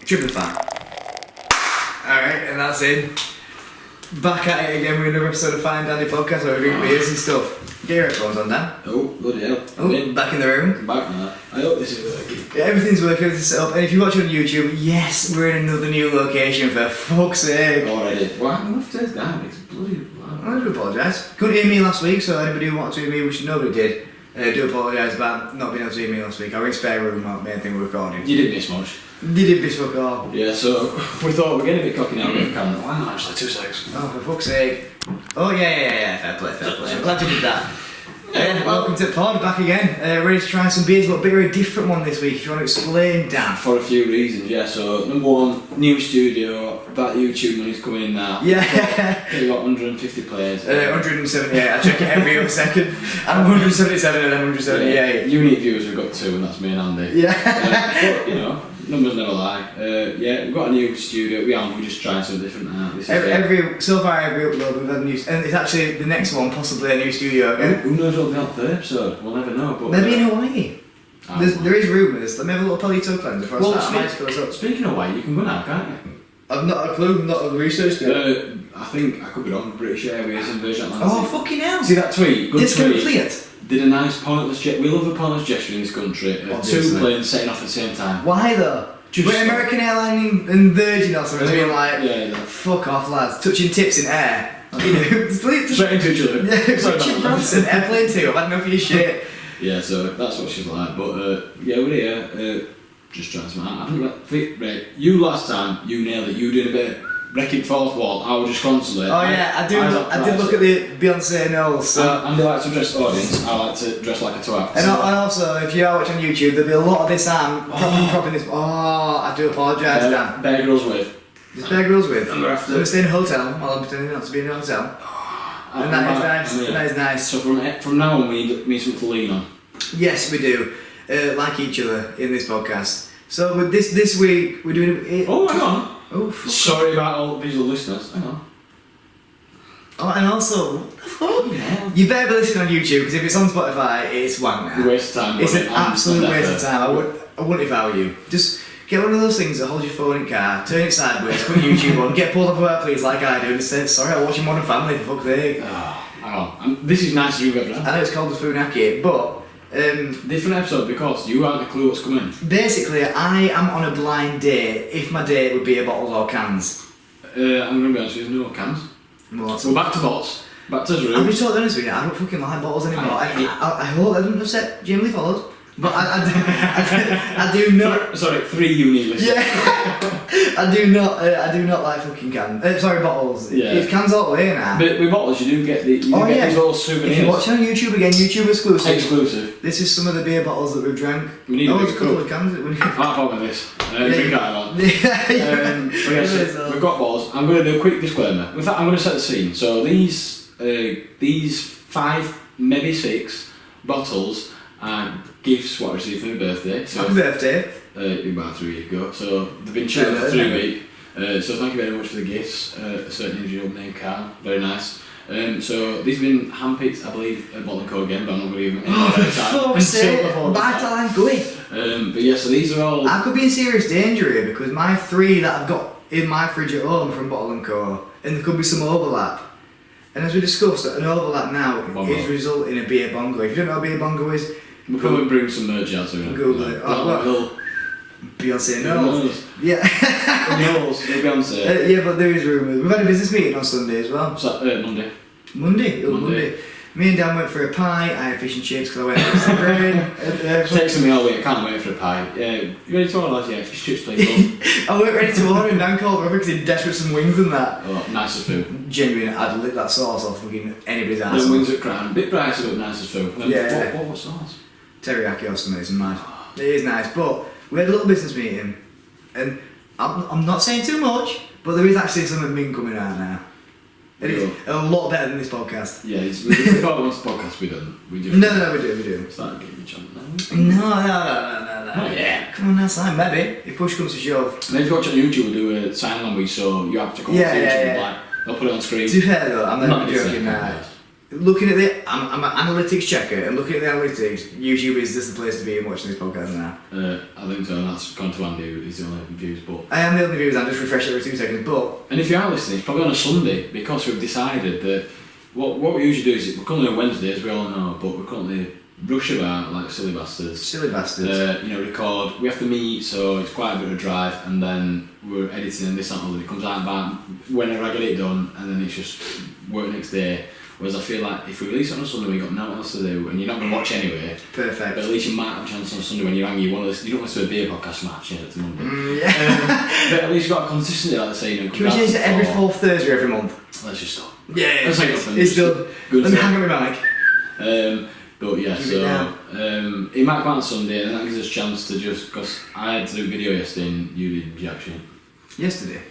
Triple fat. Alright, and that's it. Back at it again with another episode of Fine Dandy Podcast where we drink beers and stuff. Get your headphones on, Dan. Oh, bloody hell. Oh, back in the room. I'm back now. I hope this is working. Yeah, everything's working, everything's set up. And if you watch on YouTube, yes, we're in another new location, for fuck's sake. Already. Why am I upstairs down? It's bloody loud. I do apologise. Couldn't hear me last week, so anybody who wanted to hear me, which nobody did, do apologise about not being able to hear me last week. I was in spare room, not main thing we're recording. You didn't miss much. Did it be fuck all? Yeah, so we thought we're getting a bit cocky now with the camera. Why not actually 2 seconds? Oh, for fuck's sake. Oh, yeah. Fair play. I'm glad you did that. Welcome to the pod, back again. Ready to try some beers, but a bit of a different one this week. If you want to explain, Dan? For a few reasons, yeah. So, number one, new studio. That YouTube money's coming in now. Yeah. We've got 150 players. 178. I check it every other second. I'm 177 and then 178. Yeah. Unique viewers we've got 2, and that's me and Andy. Yeah. But, you know, numbers never lie. Yeah, we've got a new studio. We're just trying something different now. This is every upload we've had a new, and it's actually the next one possibly a new studio again. Who knows what'll be on the third episode? We'll never know. But maybe in Hawaii. There is rumours. Let me have a little palito cleanse before I start. Speaking of Hawaii, you can go now, can't you? I've not a clue. Not researched it. I think I could be wrong. British Airways and Virgin Atlantic. Oh fucking hell! See that tweet? Good This tweet. complete. Did a nice pointless gesture. We love a pointless gesture in this country. Two planes setting off at the same time. Why though? Just We're American Airline and Virgin or something. Being like, yeah. fuck off, lads. Touching tips in air. You know, Straight into each other. Yeah, Sorry Richard about Branson, Airplane 2. I've had enough of your shit. Yeah, so that's what she's like. But yeah, we're here. Just trying some out. I don't think, right, you last time, you nailed it. You doing a bit of wrecking fourth wall. I was just constantly. Oh yeah, I did look at the Beyonce Knowles. So. And they like to dress audience. I like to dress like a twat. And also, if you are watching on YouTube, there'll be a lot of this propping this. Oh, I do apologise, Dan. Bear Grylls with. Is Bear Grylls with? And we're after. I'm staying in a hotel while I'm pretending not to be in a hotel. And that is nice. So from now on, we need something to lean on. Yes, we do. Like each other in this podcast. So with this week, we're doing. Oh, hang on. Oh, fuck. Sorry about all the visual listeners. Hang on. Oh, and also, what the fuck? Yeah. You better be listening on YouTube because if it's on Spotify, it's wank now. Waste of time. It's an absolute waste of time. I wouldn't if I were you. Just get one of those things that holds your phone in car, turn it sideways, put YouTube on, get pulled off work please like I do, and say, sorry, I'm watching Modern Family for fuck's sake. Hang on. This is nice as you've ever done. I know it's called the Funaki, but. Different episode because you haven't a clue what's coming. Basically, I am on a blind date if my date would be a bottles or cans. I'm going to be honest with you, no cans. Well, so back to bottles. Back to the room. I'll be totally honest with you, I don't fucking like bottles anymore. I hope I didn't upset Jamie Lee Follows, but I do not. Sorry, 3 uni listeners. Yeah, I do not like fucking cans. Sorry, bottles. Yeah. It's cans all the way now. But with bottles, you do get these little souvenirs. If you watch on YouTube again, YouTube exclusive. This is some of the beer bottles that we've drank. We need there's a couple of cans that we need. Can't talk about this. Drink that on. Yeah. We've got bottles. I'm going to do a quick disclaimer. In fact, I'm going to set the scene. So these 5, maybe 6 bottles are gifts what I received for my birthday. So happy birthday. About 3 years ago. So they've been chilling for 3 weeks. So thank you very much for the gifts. Certainly individual name card. Very nice. So these have been handpicked, I believe, at Bottle & Co again, but I'm not going to give them any more time. Fuck's sake, my time going. But yeah, so these are all... I could be in serious danger here because my 3 that I've got in my fridge at home from Bottle & Co, and there could be some overlap. And as we discussed, an overlap now is resulting in a beer bongo. If you don't know what a beer bongo is... We'll probably bring some merch out soon. Google it. Beyonce knows. Yeah. Knowles, Beyonce. Yeah, but there is rumours. We've had a business meeting on Sunday as well. Monday. Monday. Me and Dan went for a pie. I had fish and chips because I went to the brain. Texting me all week. I can't wait for a pie. Yeah, you ready to order, lads? Yeah, fish chips, please. I weren't ready to order, and Dan called me because he's desperate for some wings and that. Oh, nice as food. Genuine, I'd lick that sauce off fucking anybody's ass. Them wings at Crown, bit pricey but nice as food. Yeah. What sauce? Teriyaki or something. It's mad. It is nice, but we had a little business meeting, and I'm not saying too much, but there is actually something mean coming out now. It is a lot better than this podcast. Yeah, we thought once the podcast we done. We do. No, we do. Start getting me chunk now. No. Oh, yeah. Come on, that's fine, maybe. If push comes to shove. And then if you watch on YouTube, we'll do a sign language, so you have to call attention. Like, they'll put it on screen. To be fair though, I'm not joking now. looking at I'm an analytics checker, and looking at the analytics, YouTube is just the place to be in watching this podcast now. I think so, and that's gone to Andy, who's the only views, but... I am the only views, I'm just refreshing every 2 seconds, but... And if you are listening, it's probably on a Sunday, because we've decided that what we usually do is, we're currently on Wednesdays, we all know, but we're currently rush about like silly bastards. Silly bastards. Record, we have to meet, so it's quite a bit of a drive, and then we're editing and this and that, it comes out about whenever I get it done, and then it's just work next day. Whereas I feel like if we release it on a Sunday, we've got nothing else to do, and you're not going to watch anyway. Perfect. But at least you might have a chance on Sunday when you're angry. You don't listen to a beer podcast match, it's a Monday. Yeah. But at least you've got consistency, like I say, Can we change it every 4th Thursday every month? Let's just stop. Yeah, Let's take it. it's done. Let me hang up my mic. But yeah, it might come out on Sunday, and that gives us a chance to just, because I had to do a video yesterday and you did reaction. Yesterday?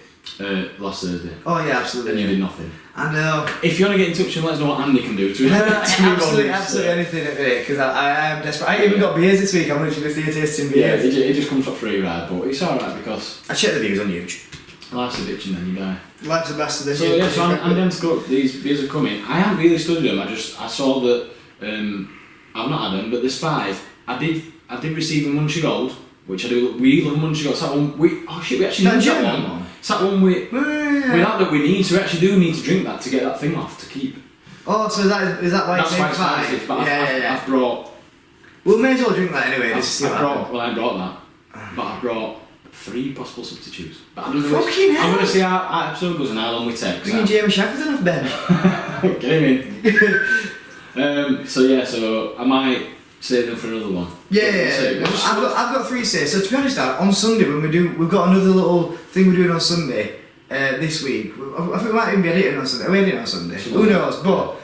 Last Thursday. Oh yeah, absolutely. And you did nothing. I know. If you want to get in touch and let us know what Andy can do to absolutely anything at it, because I am desperate. I even got beers this week, I'm literally just here tasting beers. Yeah, it just comes for free, right? But it's alright because... I check the views on YouTube. Life's a bitch and then you die. Life's a bastard. So yeah, so I'm down to go. These beers are coming. I haven't really studied them. I saw that I've not had them, but there's 5. I did receive a Munchie Gold, which I do. We love Munchie Gold. It's that one. We actually need that one. It's that one that we need. So we actually do need to drink that to get that thing off to keep. Oh, so is that why that's it's 5? But I've brought. Well, may as well drink that anyway. I brought that, but I brought 3 possible substitutes. But I'm going to see how episode goes and how long we take. Bringing Jamie Shackleton off, Ben. Get him in. So I might save them for another one. Yeah. I've got 3 saves. So to be honest, on Sunday when we've got another little thing we're doing on Sunday this week. I think we might even be editing on Sunday. Are we editing on Sunday? Who knows? But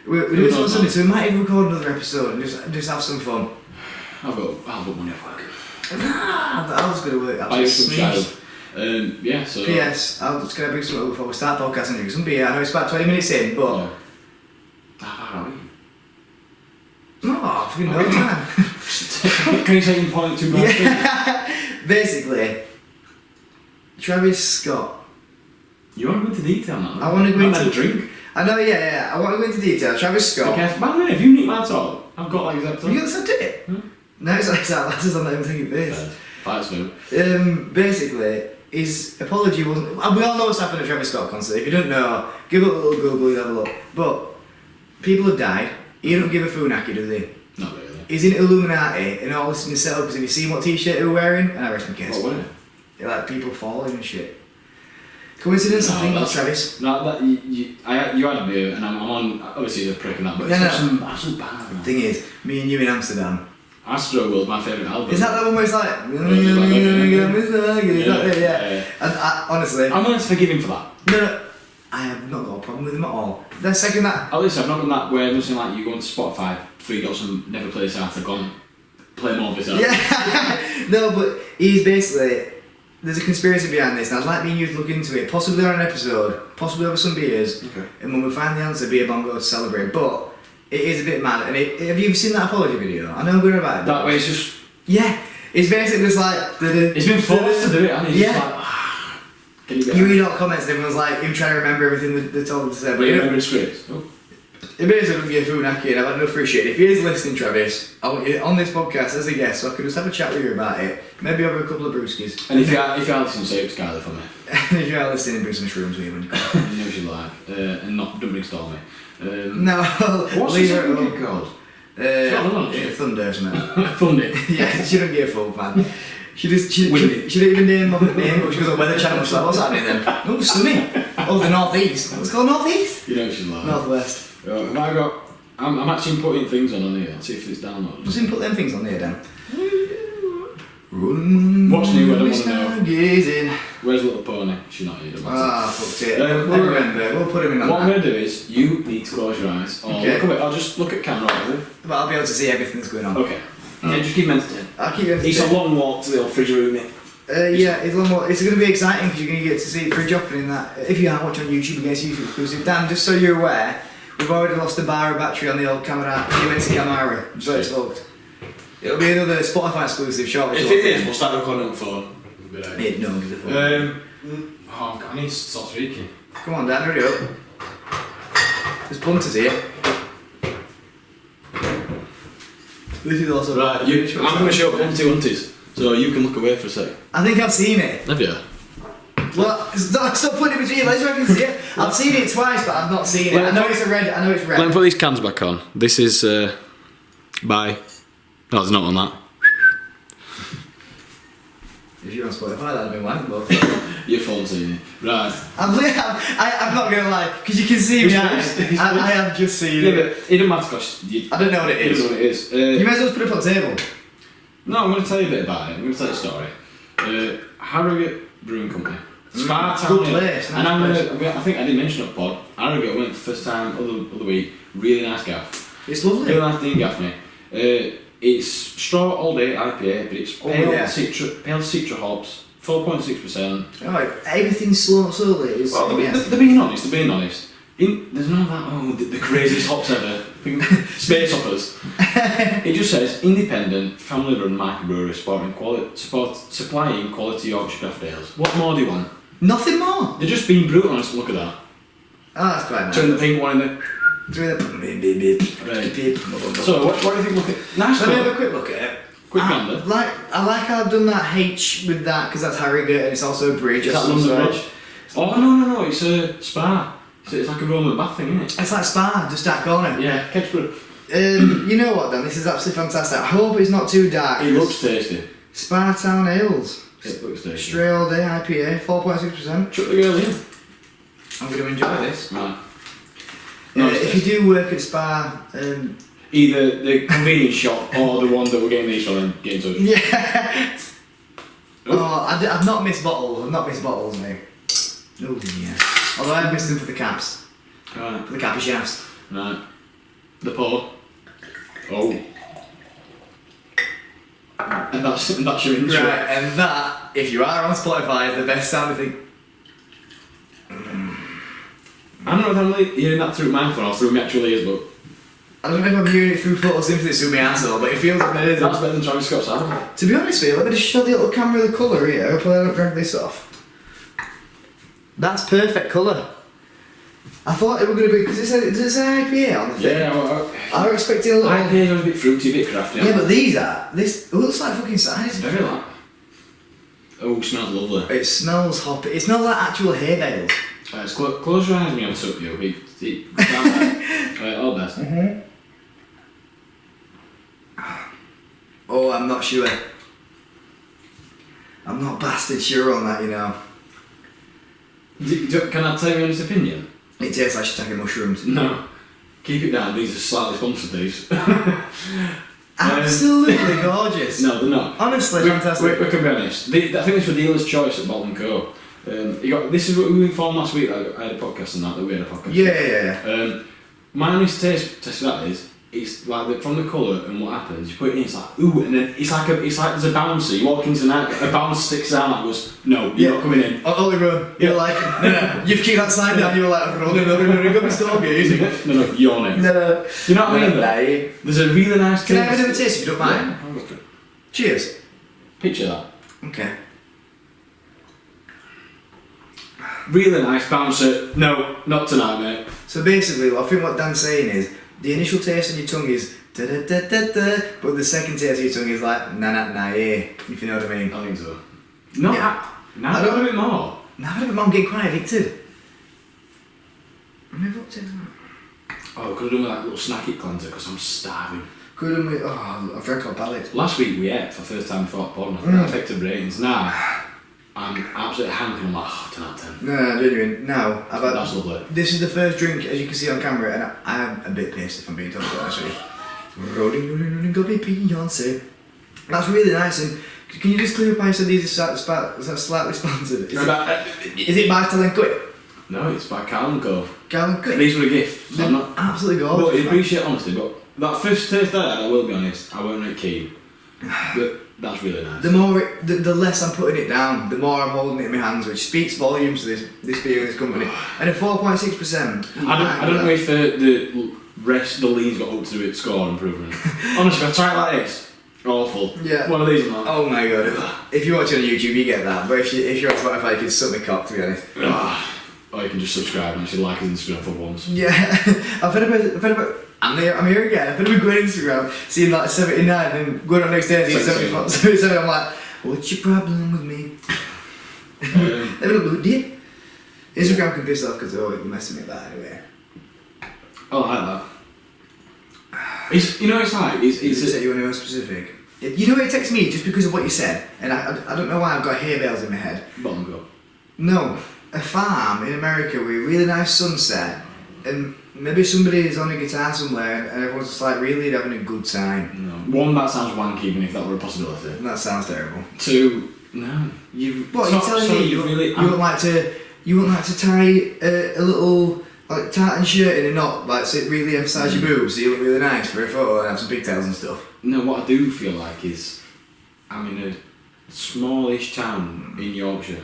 we're doing it on Sunday, so we might even record another episode and just have some fun. I've got money off work. I was going to work. I used to child. So... P.S. I'm just going to bring something up before we start podcasting and drink some beer. I know it's about 20 minutes in, but... Yeah. How are we? No, fucking no time. Can you say in point 2 minutes? Yeah. Basically, Travis Scott. You want to go into detail now? I want to go into... drink. I know, yeah. I want to go into detail. Travis Scott. Okay, by the way, if you need my talk, I've got like exact... You got the same ticket? No, it's like that. That's just I'm not even thinking this. Thanks, man. Basically, his apology wasn't... We all know what's happened at Travis Scott concert. If you don't know, give it a little Google, you have a look. But people have died. He don't give a funaki, does he? Not really. He's in Illuminati and all this in the setup because have you seen what t-shirt he was wearing? And I rest my case. What were they? Like people falling and shit. Coincidence? I think that's Travis. No, you had a beer and I'm on, obviously a prick and that, but it's absolute bad, man. Thing is, me and you in Amsterdam. Astro is my favourite album. Is that the one where it's like... Yeah. And honestly... I'm willing to forgive him for that. No. I have not got a problem with him at all. The second that... At least I've not done that where nothing like you go into Spotify, 3 got some never play this artist, I've gone, play more of this artist. Yeah. No, but he's basically... There's a conspiracy behind this, and I'd like me and you to look into it, possibly on an episode, possibly over some beers, and when we find the answer, beer bong go to celebrate. But it is a bit mad, and have you seen that apology video? I know I'm going about it. That way it's just... Yeah, it's basically just like... He's been forced to do it, and he's just like... You read all comments and everyone's like, him trying to remember everything they told him to say. But you remember the script? Oh. It basically doesn't give Funaki, and I've had enough for shit. If he is listening, Travis, I want you on this podcast as a guest, so I could just have a chat with you about it. Maybe over a couple of brewskis. And if you are listening, say it to Skyler for me. And if you are listening, bring some shrooms with you when you come. You know she'd like. And don't bring Stormy. No. What's the second gig called? Thunder, isn't it? Thunder. Yeah, she don't give a fuck, man. She didn't even name my name, but she goes on Weather Channel. She's like, what's happening then? Oh, sunny. Oh, the northeast. What's called northeast? You know she's like. Northwest. I'm actually putting things on here. See if it's downloaded. Just input them things on there, Dan. What's new? I don't want to know. Gazing. Where's Little Pony? She's not here. Fucked it. We'll remember. We'll put him in on what that. I'm going to do is, you need to close your eyes. I'll just look at camera. But I'll be able to see everything that's going on. Okay. Yeah, just keep entertained. I'll keep you entertained. It's a long walk to the old fridge room, mate. Yeah, it's a long walk. It's going to be exciting because you're going to get to see fridge opening that. If you aren't watching on YouTube, against YouTube exclusive. Dan, just so you're aware, we've already lost a bar of battery on the old camera, Dimensity Camara, so it's fucked. It'll be another Spotify exclusive short. If it is, we'll start recording on the phone. No, give the phone. I need to stop speaking. Come on, Dan, hurry up. There's punters here. This is also Right, I'm going to show up Unties, so you can look away for a sec. I think I've seen it. Have you? Well, stop putting it between your legs so I can see it. I've seen it twice, but I've not seen it. I know it's a red. I know it's red. Let me put these cans back on. This is by. No, there's not on that. If you're on Spotify, that'd have been wank, but Your phone's seen it. Right. I'm not gonna lie, because you can see me. I have just seen Yeah, it. but it doesn't matter because I don't know what it you is. don't know what it is. You might as well put it up on the table. No, I'm going to tell you a bit about it. I'm going to tell you a story. Harrogate Brewing Company. Spa Town. Good place. And I think I did mention it, Pod. Harrogate went for the first time other week. Really nice gaff. It's lovely. Really nice Dean Gaffney. It's straw all day IPA, but it's pale citra hops, 4.6%. Alright, everything's slowly. Well, they're being honest. There's none of that, the craziest hops ever. Space hoppers. It just says independent, family run microbrewery supplying quality Yorkshire craft ales. What more do you want? Nothing more. They're just being brutal honest, look at that. Oh, that's quite nice. Turn the pink one in there. Right. So, what do you think? Look at nice. Let me have a quick look at it. Quick gander. I like how I've done that H with that because that's Harrogate and it's also a bridge. Is that London Bridge? Oh no, it's a spa. It's like a Roman bath thing, isn't it? It's like Spa, just that corner. Yeah, Ketchborough. You know what, Dan? This is absolutely fantastic. I hope it's not too dark. It looks tasty. Spa Town Ales. It looks tasty. Straight all day IPA, 4.6%. Chuck the girl in. I'm going to enjoy this. Right. If you do work at Spa, either the convenience shop or the one that we're getting these from, get in touch. yeah. I've not missed bottles, mate. Oh yeah. Although I've missed them for the caps. Right. For the cappy shafts. Right. The pour. Oh. And that's your intro. Right, and that, if you are on Spotify, is the best sounding thing. I don't know if I'm really hearing that through my phone or through my actual ears, but I don't know if I'm hearing it through photosynthesis through my asshole, but it feels amazing. that's better than Travis Scott's album. To be honest with you, let me just show the little camera the colour here. Hopefully I don't drag this off. That's perfect colour. I thought it were going to be, because does it say IPA on the thing? Yeah, well, I was expecting a little... IPA's always a bit fruity, a bit crafty. Yeah, but this looks like fucking cider. It's very light. Oh, it smells lovely. It smells hoppy. It smells like actual hay bales. Close your eyes and you'll suck you. All best. Mm-hmm. Oh, I'm not sure. I'm not bastard sure on that, you know. Can I tell you my honest opinion? It tastes like shiitake mushrooms. No. Keep it down, these are slightly sponsored, these. Absolutely gorgeous. No, they're not. Honestly, fantastic. We can be honest. I think this was dealer's choice at Bolton Co. This is what we were informed last week. I had a podcast and that we had a podcast. Yeah. My honest test of that is, it's like from the colour and what happens. You put it in, it's like ooh, and then it's like there's a bouncer. You walk into night, a bouncer sticks out and goes, no, you're not coming in. Ollie run. You're like, no. You've kicked that sign down. You were like, no, got me stargazing. No, your name. No. Do you know what I mean? No. There's a really nice taste. Can I have a bit of a taste if you don't mind? Yeah, I'll go for it. Cheers. Picture that. Okay. Really nice bouncer. No, not tonight, mate. So basically, I think what Dan's saying is the initial taste on your tongue is da da da da da, but the second taste of your tongue is like na yeah. If you know what I mean. I think so. No, Yeah. now I don't a bit more. Now I'm getting quite addicted. Maybe up to that. Oh, we could have done with that little snacky cleanser because I'm starving. Could have been. Oh, I've drank all palate. Last week we ate for the first time before porn. I affected ratings. Now I'm absolutely hankering. I'm like, 10 out of 10. No, genuine. Now I've had. That's lovely. This is the first drink, as you can see on camera, and I'm a bit pissed if I'm being totally honest with you. Rolling, go be Beyonce. That's really nice. And can you just clear up? I said these are slightly sponsored. Is it by Talenquit? No, it's by Carl & Co. Carl & Co. These were a gift. So I'm not absolutely But gorgeous. I appreciate honesty. But that first taste I had, I will be honest, I weren't really keen. But that's really nice. The less I'm putting it down, the more I'm holding it in my hands, which speaks volumes to this beer and this company. And at 4.6%. I don't know if the lean's got up to its score improvement. Honestly, if I try it like this, awful. Yeah. One of these, man. Oh my god. If you watch it on YouTube, you get that. But if you're on Spotify, you can suck me cock, to be honest. Or you can just subscribe and actually like his Instagram for once. Yeah. I've had about I'm here again. I've been going on Instagram, seeing like 79, and going on next day, seeing 77. I'm like, what's your problem with me? They don't look, do you? Instagram can piss off because they're messing me about anyway. I like that. It's, you know, it's like it's you anyone specific. You know, it takes me just because of what you said, and I don't know why I've got hay bales in my head. Bongo. No, a farm in America with a really nice sunset, and maybe somebody's on a guitar somewhere, and everyone's just like really having a good time. No. One, that sounds wanky, even if that were a possibility. That sounds terrible. Two, no. You're telling me you wouldn't like to tie a little like tartan shirt in and not like so it really emphasise your boobs, so you look really nice for a photo and have some pigtails and stuff. No, what I do feel like is I'm in a smallish town in Yorkshire.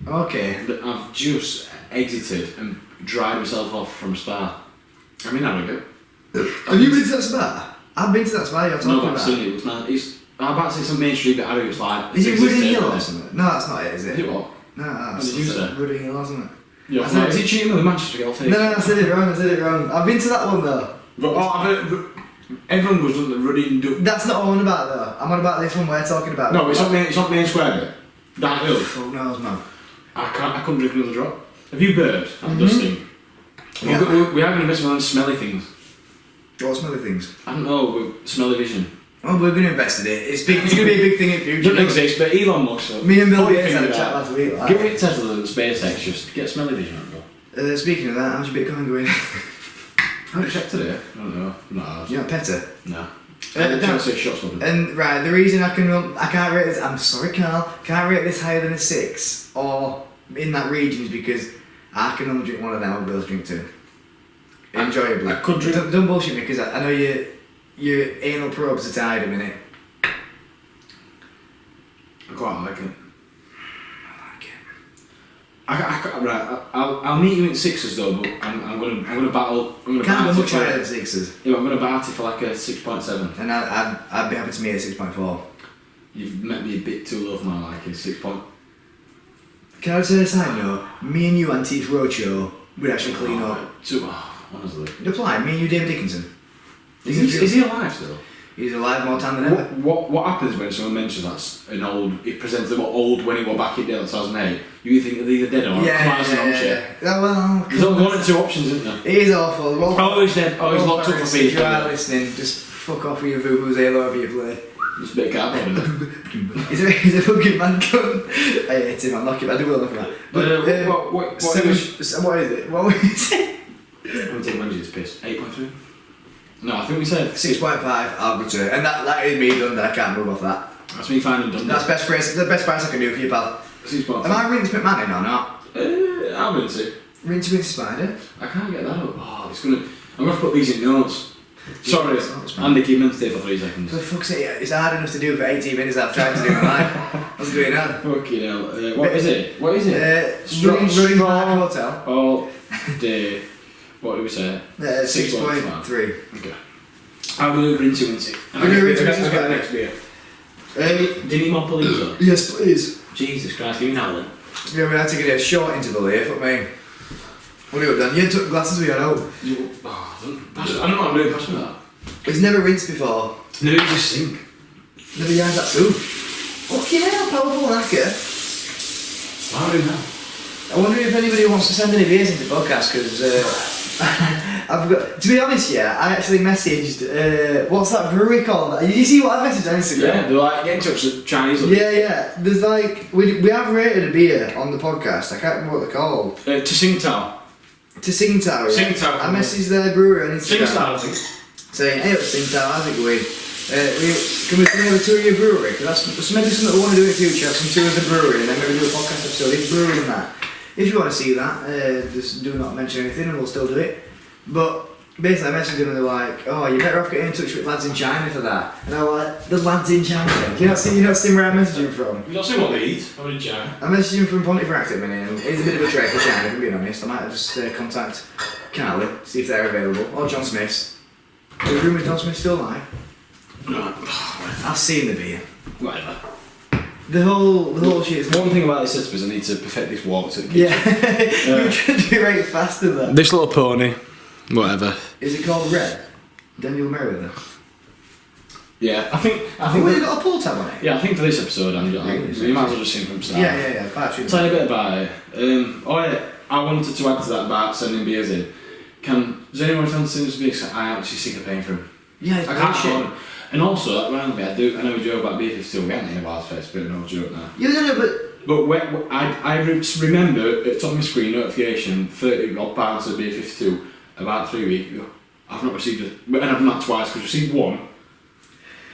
Okay. That I've just exited and dried myself off from Spa. I'm in Harrogate. Have you been to that spa? I've been to that spa you're talking no, about. I've seen it. It was nice. I'm about to say some main street, but Harrogate's like. Is it Ruddy Hill or something? No, that's not it, is it? Is it what? No, that's What did you say? Ruddy Hill, isn't it? Yeah, is it cheating with Manchester? No, I said it wrong. I've been to that one though. Oh, I've heard. Everyone goes on the Ruddy and do. That's not what I'm on about though. I'm on about this one we're talking about. No, it's not main square bit. Down hill. Fuck knows, man. I couldn't drink another drop. Have you bird? I'm dusting. Yeah. We have an investment on smelly things. What smelly things? I don't know, with smelly vision. Oh, we're going to invest in it. It's going to be a big thing in future. Doesn't exist, but Elon Musk. So Me and Bill Gates had a chat last week. Like. Give it Tesla and SpaceX, just get smelly vision on, bro. Speaking of that, how's your Bitcoin going? I haven't checked today. I don't know. No. You're not Petter? No. I'm trying to say shot stopping. And right, the reason I can't rate this, I'm sorry Carl, can't rate this higher than a 6 or in that region is because I can only drink one of them, I'll be able to drink 2. Enjoyably. I could drink. Don't bullshit me because I know your anal probes are tied a minute. I quite like it. I like it. Right, I'll meet you in 6s though, but I'm gonna battle. I'm gonna Can't battle be much for- higher than 6s. Yeah, but I'm gonna battle for like a 6.7. And I'd be happy to meet at 6.4. You've met me a bit too low for my liking. 6 point. Can I say a side note? Me and you, Antique Roadshow, would actually clean up. Honestly. Apply, me and you, David Dickinson. Is he alive still? He's alive more time than ever. What happens when someone mentions that's an old? It presents them old when he was back in 2008. You think they're either dead or classing on shit. Yeah, well, There's only 1 or 2 options, isn't there? it is awful. Well, Oh, he's dead. Oh, he's locked up for If you are FIFA. listening, just fuck off with your Vuvuzela Halo over you play. Just a bit of cardboard, isn't it? He's a fucking man gun. I hate him, I'm lucky, I do well look at that. But what What is it? What was it? I'm gonna take Manchester piss. 8.3? No, I think we said 6.5, I'll go to it. And that is me done, that I can't move off that. that's me finding done. That's the best price I can do for you, pal. 6.5. Am I Rince McMahon or not? I'll rinse it. Rinse with Spider? I can't get that up. Oh, it's gonna. I'm gonna put these in notes. Sorry, It's Andy Kidman, stay for 3 seconds. For fuck's sake, it's hard enough to do for 18 minutes I've tried to do in my life. What's it doing now? Fucking hell. What is it? What is it? Running Park Hotel. All day. What do we say? 6.3. Okay. I'm going to rinse it. We're gonna rinse it, I get the Spider. next beer. Do you need more police though? Yes, please. Jesus Christ, give me now then. Yeah, we had to get a short interval here, fuck me. What have you done? You took glasses with you, I know. I don't know, I'm really impressed with that. He's never rinsed before. No, you just sink. Never yards that too. Fucking hell, powerful hacker. Why do now? I wonder if anybody wants to send any beers into the podcast, because I've got, to be honest, yeah, I actually messaged, what's that brewery called? Did you see what I messaged on Instagram? Yeah, they're like, get in touch with Chinese. Yeah. There's like, we have rated a beer on the podcast, I can't remember what they're called. To Tsingtao. To Tsingtao, yeah. Tsingtao. I messaged their brewery on Instagram. Tsingtao, I think. Saying, hey, it's Tsingtao, how's it going? Can we have a tour of your brewery? Because that's maybe something we want to do in the future, have some tours of the brewery and then maybe do a podcast episode, each brewery and that. If you want to see that, just do not mention anything and we'll still do it. But basically I messaged them and they're like, oh, you're better off getting in touch with lads in China for that. And I'm like, the lads in China? Do you not see where I messaged him from? You've not seen what they eat? I'm in China. I messaged him from Pontefract at the minute and it's a bit of a trek for China, if I'm being honest. I might have just contact Carly, see if they're available, or John Smith's. The rumours John Smith's still alive. No. I've seen the beer. Whatever. The whole shit is One thing about this system is I need to perfect this walk to the kitchen. yeah. You're trying to do it right faster though. This little pony, whatever. Is it called Red? Daniel Merriweather. Yeah, I think. Oh, you got a pull tab on it? Yeah, I think for this episode, Andrew, Really? you might as well just sing from the start. Yeah. Battery. Tell you a bit about it. Oh yeah, I wanted to add to that about sending beers in. Does anyone fancy this beer? 'Cause I actually sick of paying for them. Yeah, it's I can't bullshit. afford them. And also, that reminds me, I know we joke about beer 52 again in a Wild Fest, but no joke now. Yeah, no, but But I remember at the top of my screen notification, £30 of beer 52 about 3 weeks ago. I've not received it, and I've not twice because I received one.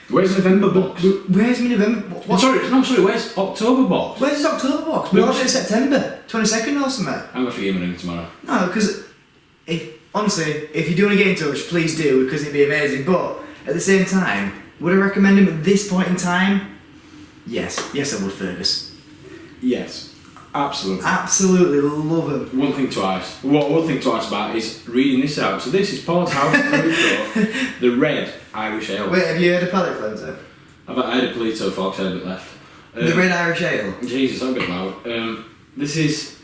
Where's November box? where's my November? Sorry, where's October box? Where's his October box? We ordered it in September 22nd or something. I'm going to forgive my ring tomorrow. No, because honestly, if you do want to get in touch, please do, because it'd be amazing. But at the same time, would I recommend him at this point in time? Yes, I would, Fergus. Yes, absolutely. Absolutely love him. One thing twice. What one thing twice about is reading this out. So this is Paul's House Palito, the red Irish ale. Wait, have you heard of palate cleanser? I had a Palito Fox, I had a bit left. The red Irish ale. Jesus, I'm a bit loud. It's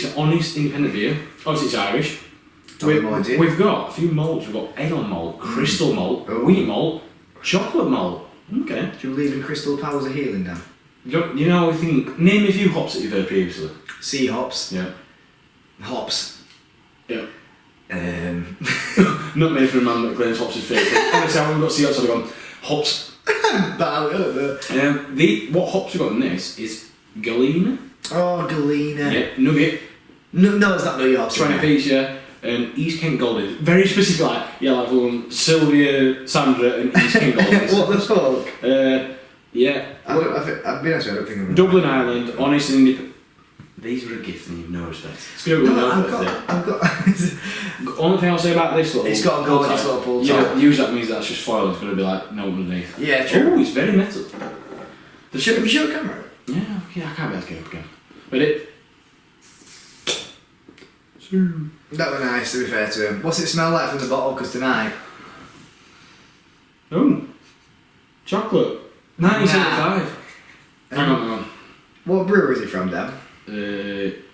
an honest independent beer. Obviously it's Irish. We've got a few malts. We've got ale malt, crystal malt, wheat malt, chocolate malt. Okay. Do you believe in crystal powers of healing now? You know, I think, name a few hops that you've heard previously. Sea hops. Yeah. Hops. Yeah. Um. Not made for a man that claims hops is favourite. Honestly, I haven't got sea hops, I've gone hops. What hops we've got in this is Galena. Oh, Galena. Yeah, Nugget. No, it's not Nugget hops. 20 piece, yeah. And East Kent Golden. Very specific, like Sylvia, Sandra, and East Kent Golden. What the fuck? Yeah. I've been honest, I don't think I'm Dublin Island, honest and independent. These were a gift and you've no respect. It's good with I've got. The only thing I'll say about this little. It's got a gorgeous little pull Yeah, top. usually that means that's just foil. It's going to be like no underneath. Yeah, true. Oh, it's very metal. Show camera. Yeah, I can't be able to get up again. But it. That was nice, to be fair to him. What's it smell like from the bottle? Because tonight. Oh, chocolate. 1975. Hang on. What brewery is it from, Dan?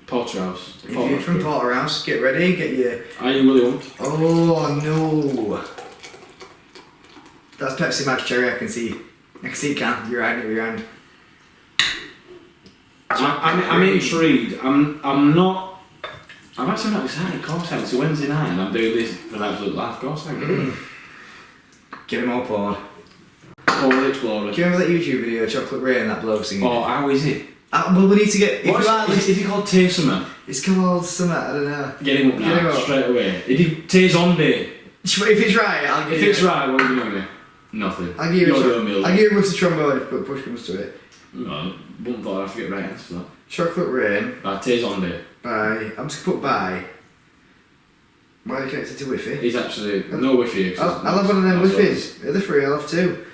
Porterhouse. If you're from Porterhouse, get ready, get your. Are you Willie Hunt? Oh no. That's Pepsi Max Cherry. I can see it, can. You're right, your hand. I'm intrigued. I'm not. I'm actually not excited. Of course, it's a Wednesday night and I'm doing this for an absolute laugh. Of course, I get it. Get him all poured. Polar Explorer. Do you remember that YouTube video, Chocolate Rain, that bloke singing? Oh, how is it? Well, we need to get. Is it called Tear Summer? It's called something, I don't know. Get him up now, Get him up. straight away. Tears on Day. If it's right, I'll give If you. it's right, what are you doing? Nothing. I'll give you You're I'll give you a rusty trombone if push comes to it. No, wouldn't thought I'd forget right answer for that. Chocolate Rain Tears on Day. by. I'm just gonna put by. Why are you connected to Wi-Fi? He's actually no Wi-Fi. I'll have one of them Wi-Fi's. The other three, I'll have two.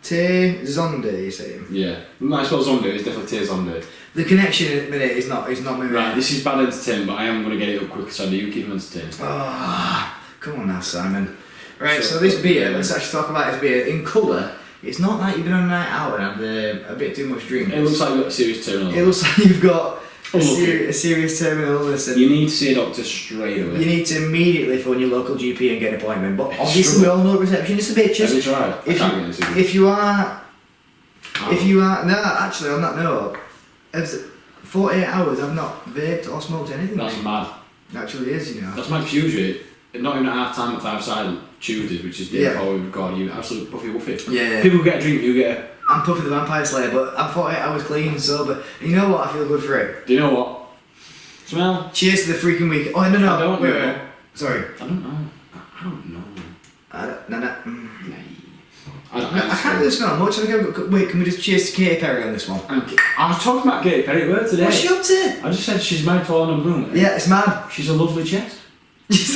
Tear Zonde, you saying? Yeah, might as well Zonde. It's definitely Tears on Day. The connection in a minute is not me. Right, this is bad entertainment, but I am going to get it up quick, so you keep him entertained. Come on now, Simon. Right, so this beer, let's actually talk about this beer. In colour, it's not like you've been on a night out and had a bit too much drink. It looks like you've got a serious terminal. It looks like you've got a serious terminal illness. And you need to see a doctor straight away. you need to immediately phone your local GP and get an appointment. But obviously, we all know receptionists are bitches. Have you tried? If you are, no, actually, on that note, 48 hours I've not vaped or smoked anything. That's mad. It actually is, you know. That's mad, 'cause usually, not even at half time at 5 side Tuesdays, which is the day before we record, you absolute puffy wuffy. Yeah. People get a drink, you get a... I'm Puffy the Vampire Slayer, but I'm 48 hours clean and sober. You know what? I feel good for it. Do you know what? Smell? Cheers to the freaking week. Oh, no. I don't know. Sorry. I don't know. No. I can't really smell much. Wait, can we just cheers to Katy Perry on this one? I was talking about Katy Perry at work today. What's she up to? I just said she's married to Orlando Bloom. Yeah, it's mad. She's a lovely chest. She's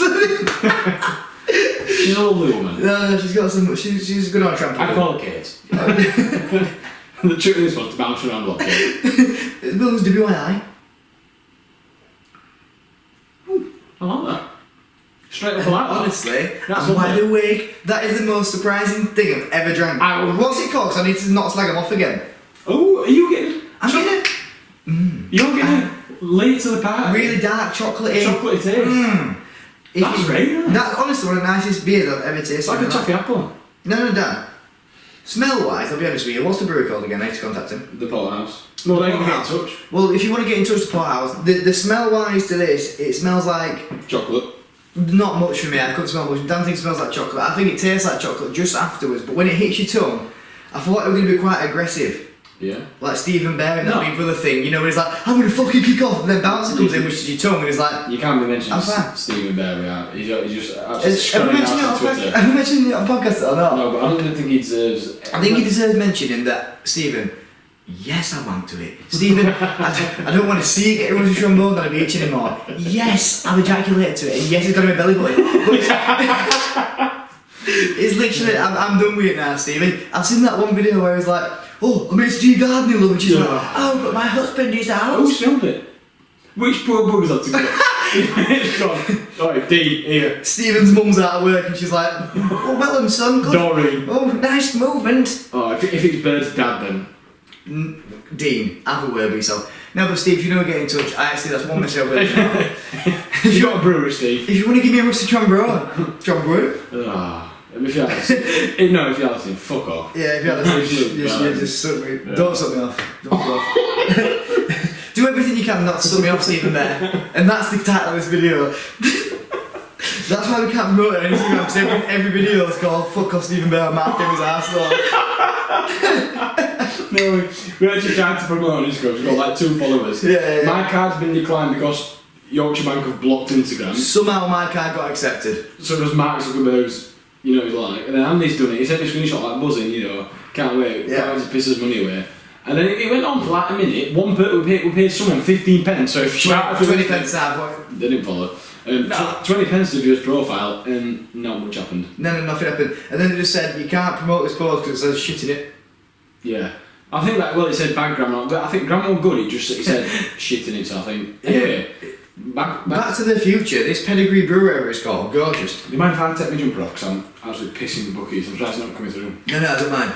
a lovely woman. No, she's got some. She's good on a trampoline. I call her Kate. The truth is, wants to bounce around a lot. It builds WII. I like that. Straight up, I like that. Honestly, That's I'm wide lovely. awake. That is the most surprising thing I've ever drank. What's it called? 'Cause I need to not slag them off again. Oh, are you getting? I'm getting You're getting late to the party. really dark chocolatey. Chocolatey taste. That's very nice. That's honestly one of the nicest beers I've ever tasted. It's like a toffee apple. No, Dan. Smell-wise, I'll be honest with you. What's the brewery called again? I need to contact him. The Porterhouse. No, they can get in touch. Well, if you want to get in touch with the Porterhouse, the smell-wise to this, it smells like Chocolate. not much for me. I couldn't smell much. Dan thinks it smells like chocolate. I think it tastes like chocolate just afterwards. But when it hits your tongue, I thought it was going to be quite aggressive. Yeah. Like Stephen Bear and that Big Brother thing, you know, where he's like, I'm going to fucking kick off, and then Bouncer comes in, which is your tongue, and he's like, You can't be mentioning I'm fine. Stephen Bear without. He's just have absolutely screaming out on Twitter. I mentioned it on podcast or not? No, but I don't think he deserves. I think he deserves mentioning that Stephen. Yes, I want to it. Stephen, I don't want to see it get everyone's trombone on a beach anymore. Yes, I've ejaculated to it, and yes, it's got to be a belly button. It's literally, I'm done with it now, Stephen. I've seen that one video where he's like, oh, I'm H.G. gardening, love, and she's like, oh, but my husband is out. Who's filmed it? Which poor bugger's up to go? It's gone. Alright, D, here. Stephen's mum's out of work and she's like, oh, well done, son. Good. Doreen. Oh, nice movement. Oh, if it's Bird's dad, then. Dean, have a word with yourself. No, but Steve, if you know get in touch, that's one message. If you got a brewery, Steve. If you want to give me a rusty trombone, If you're listening, fuck off. Yeah, if you're listening, just suck me. Yeah. Don't suck me off. Don't suck me off. Do everything you can not to suck me off, Stephen Bear. And that's the title of this video. That's why we can't promote it on Instagram, because every video is called Fuck Off Stephen Bear and Mark Gamer's arsehole. No, we actually tried to promote on Instagram, we've got like 2 followers. Yeah. My card's been declined because Yorkshire Bank have blocked Instagram. Somehow my card got accepted. So does Mark Zuckerberg's, you know, he's like, and then Andy's done it, he sent me a screenshot like buzzing, you know, can't wait, can't wait to piss his money away. And then it went on for like a minute, we paid someone 15 pence, so if you 20 pence out. They didn't follow. 20 pence to view his profile, and not much happened. No, nothing happened. And then they just said, you can't promote this post because it says shit in it. Yeah. I think that, it said bad grammar, but I think grammar was good, it said shit in it, so I think. Anyway, back to the Future, this Pedigree Brew, whatever it's called, gorgeous. Do you mind if I take my jumper off, because I'm absolutely pissing the buckets, I'm trying to not coming through. No, I don't mind.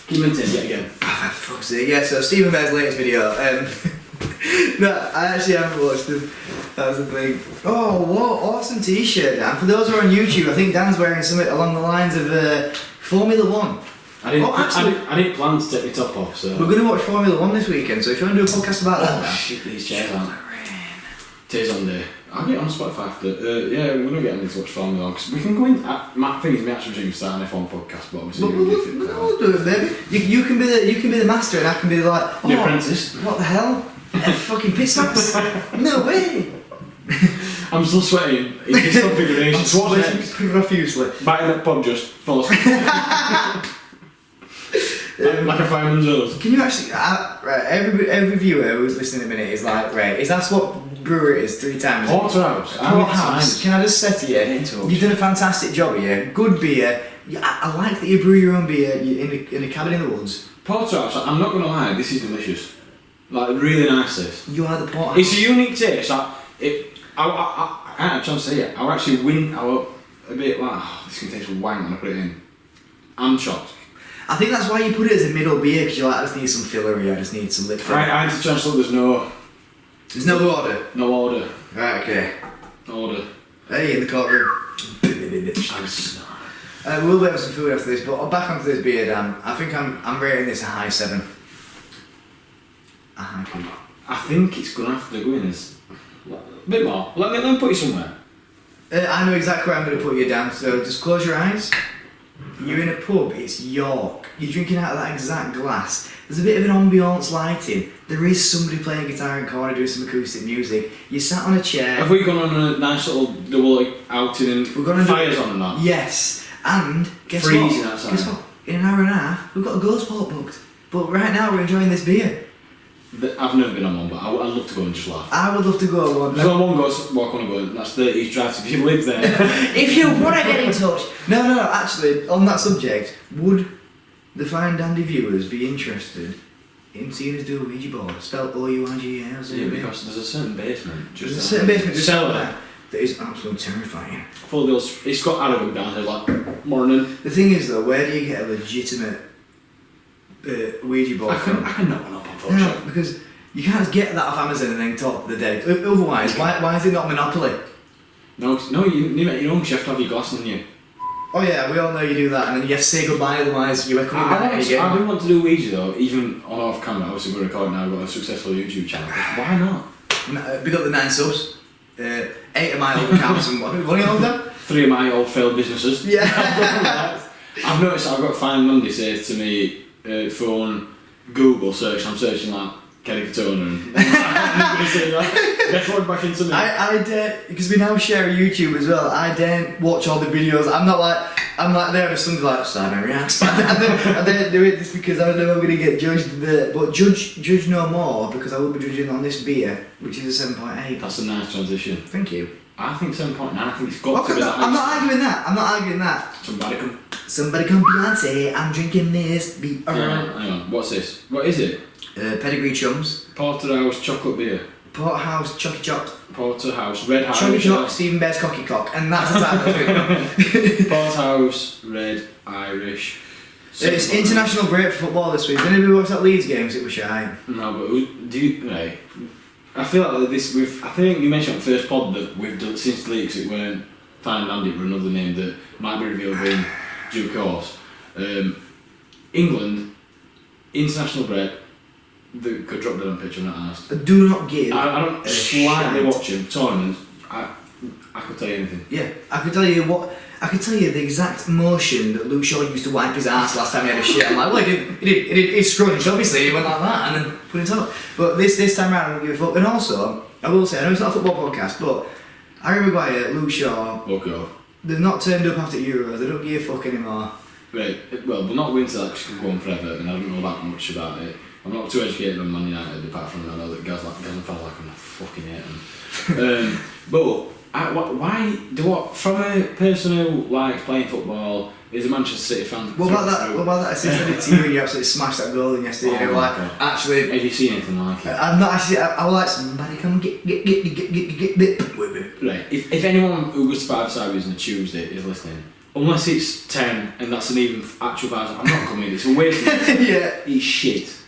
Keep maintaining yet again. Oh, for fuck's sake. Yeah, so Stephen Bear's latest video, no, I actually haven't watched them. That was the thing. Oh, what awesome t-shirt, Dan. For those who are on YouTube, I think Dan's wearing something along the lines of Formula 1. I didn't plan to take my top off, so. We're going to watch Formula 1 this weekend, so if you want to do a podcast about that now. Shit, these chairs aren't. Tears on day. I'll get on Spotify after. Yeah, we're going to get on to watch Formula 1, because we can go in. My thing is, my actual dream is to start an F1 podcast, but obviously. We'll do it, baby. You can be the master, and I can be like, the apprentice. What the hell? Fucking pit stops? No way! I'm still sweating in this configuration. So what's next? Profusely. Biting that pub just fall asleep. Like a fireman's hose. Can you actually, right, every viewer who's listening in a minute is like, right, is that what brewery is 3 times? Porterhouse. Porterhouse. Can I just say to you, you've done a fantastic job here, good beer. I like that you brew your own beer in a cabin in the woods. Porterhouse, I'm not going to lie, this is delicious. Like, really nice this. You are the Porterhouse. It's a unique taste. I ain't trying to say it. I'll actually win. I'll a bit like, oh, this can taste wang when I put it in. I'm shocked. I think that's why you put it as a middle beer, because you're like, I just need some fillery, I just need some lip. Right, I had to chance look, there's no order. No order. Right, okay. Order. Hey, in the courtroom. We'll have some food after this, but back onto this beer, Dan. I think I'm rating this a high 7. A high 2. I think it's gonna have to go in as a bit more. Let me put you somewhere. I know exactly where I'm going to put you down, so just close your eyes. You're in a pub, it's York. You're drinking out of that exact glass. There's a bit of an ambiance lighting. There is somebody playing guitar in the corner doing some acoustic music. You sat on a chair. Have we gone on a nice little double outing and we're gonna fires on and that? Yes. And guess freezing what? outside. Guess what? In an hour and a half, we've got a ghost spot booked. But right now we're enjoying this beer. I've never been on one, but I'd love to go and just laugh. I would love to go on one. There's only one ghost walk on a go, and that's 30 drive. If you live there. If you want to get in touch. No, actually, on that subject, would the fine dandy viewers be interested in seeing us do a Ouija board? Spelled O-U-I-G-A. Yeah, because there's a certain basement. There's a certain basement just cellar that is absolutely terrifying. Full deals. It's got arrogant down there, like, morning. The thing is, though, where do you get a legitimate Ouija board from? I can knock one up on Photoshop. No, because you can't just get that off Amazon and then talk to the dead. Otherwise, why is it not Monopoly? No, you make your own. 'Cause you have to have your glass on you. Oh yeah, we all know you do that, and then you have to say goodbye, otherwise you come back again. I do want to do Ouija though, even on off camera. Obviously, we're recording now. We've got a successful YouTube channel. Why not? We got the 9 subs, 8 of my old accounts, and what are you all them? 3 of my old failed businesses. Yeah. I've noticed I've got Find Monday says to me, phone Google search. I'm searching like Kenny Katona and I'm going to say that. Record back into me. I dare, because we now share a YouTube as well. I daren't watch all the videos. I'm like there with something like Simon reacts. I don't do it just because I know I'm going to get judged. But judge no more, because I will be judging on this beer, which is a 7.8. That's a nice transition. Thank you. I think 7.9. I think it's got to be that. I'm not arguing that. Somebody come Beyonce. I'm drinking this beer. Hang on. What's this? What is it? Pedigree Chums. Porterhouse chocolate beer. Porterhouse Chocky Chock. Porterhouse Red Irish. Chocky Chock, Stephen Bear's Cocky Cock, and that's the title. Porterhouse Red Irish. It's international break for football this week. Did anybody watch that Leeds games? It was shy. No, but do you? Right. I feel like this. I think you mentioned on the first pod that we've done since the leagues. It weren't Fine Andy, but another name that might be revealed in due course. England international break. They could drop that on pitch. I'm not asked. Do not give. I don't slightly watch him tournaments. I could tell you anything. Yeah, I could tell you the exact motion that Luke Shaw used to wipe his ass last time he had a shit. I'm like, well, he scrunched, obviously, he went like that and then put it on. But this time around, I don't give a fuck. And also, I will say, I know it's not a football podcast, but Harry Maguire, Luke Shaw, they've not turned up after Euros, they don't give a fuck anymore. Right, well, we'll not go into that because it can go on forever, and I don't know that much about it. I'm not too educated on Man United, apart from I know that guys and fans like them, I fucking hate them. But why from a person who likes playing football, is a Manchester City fan? What about that assist I did to you and you absolutely smashed that goal in yesterday? Actually, have you seen anything like it? I've not actually. I was like, somebody come get. Right. If anyone who goes to 5 Saturdays on a Tuesday is listening, unless it's 10 and that's an even actual 5, I'm not coming. It's a waste of time. Yeah. It's shit.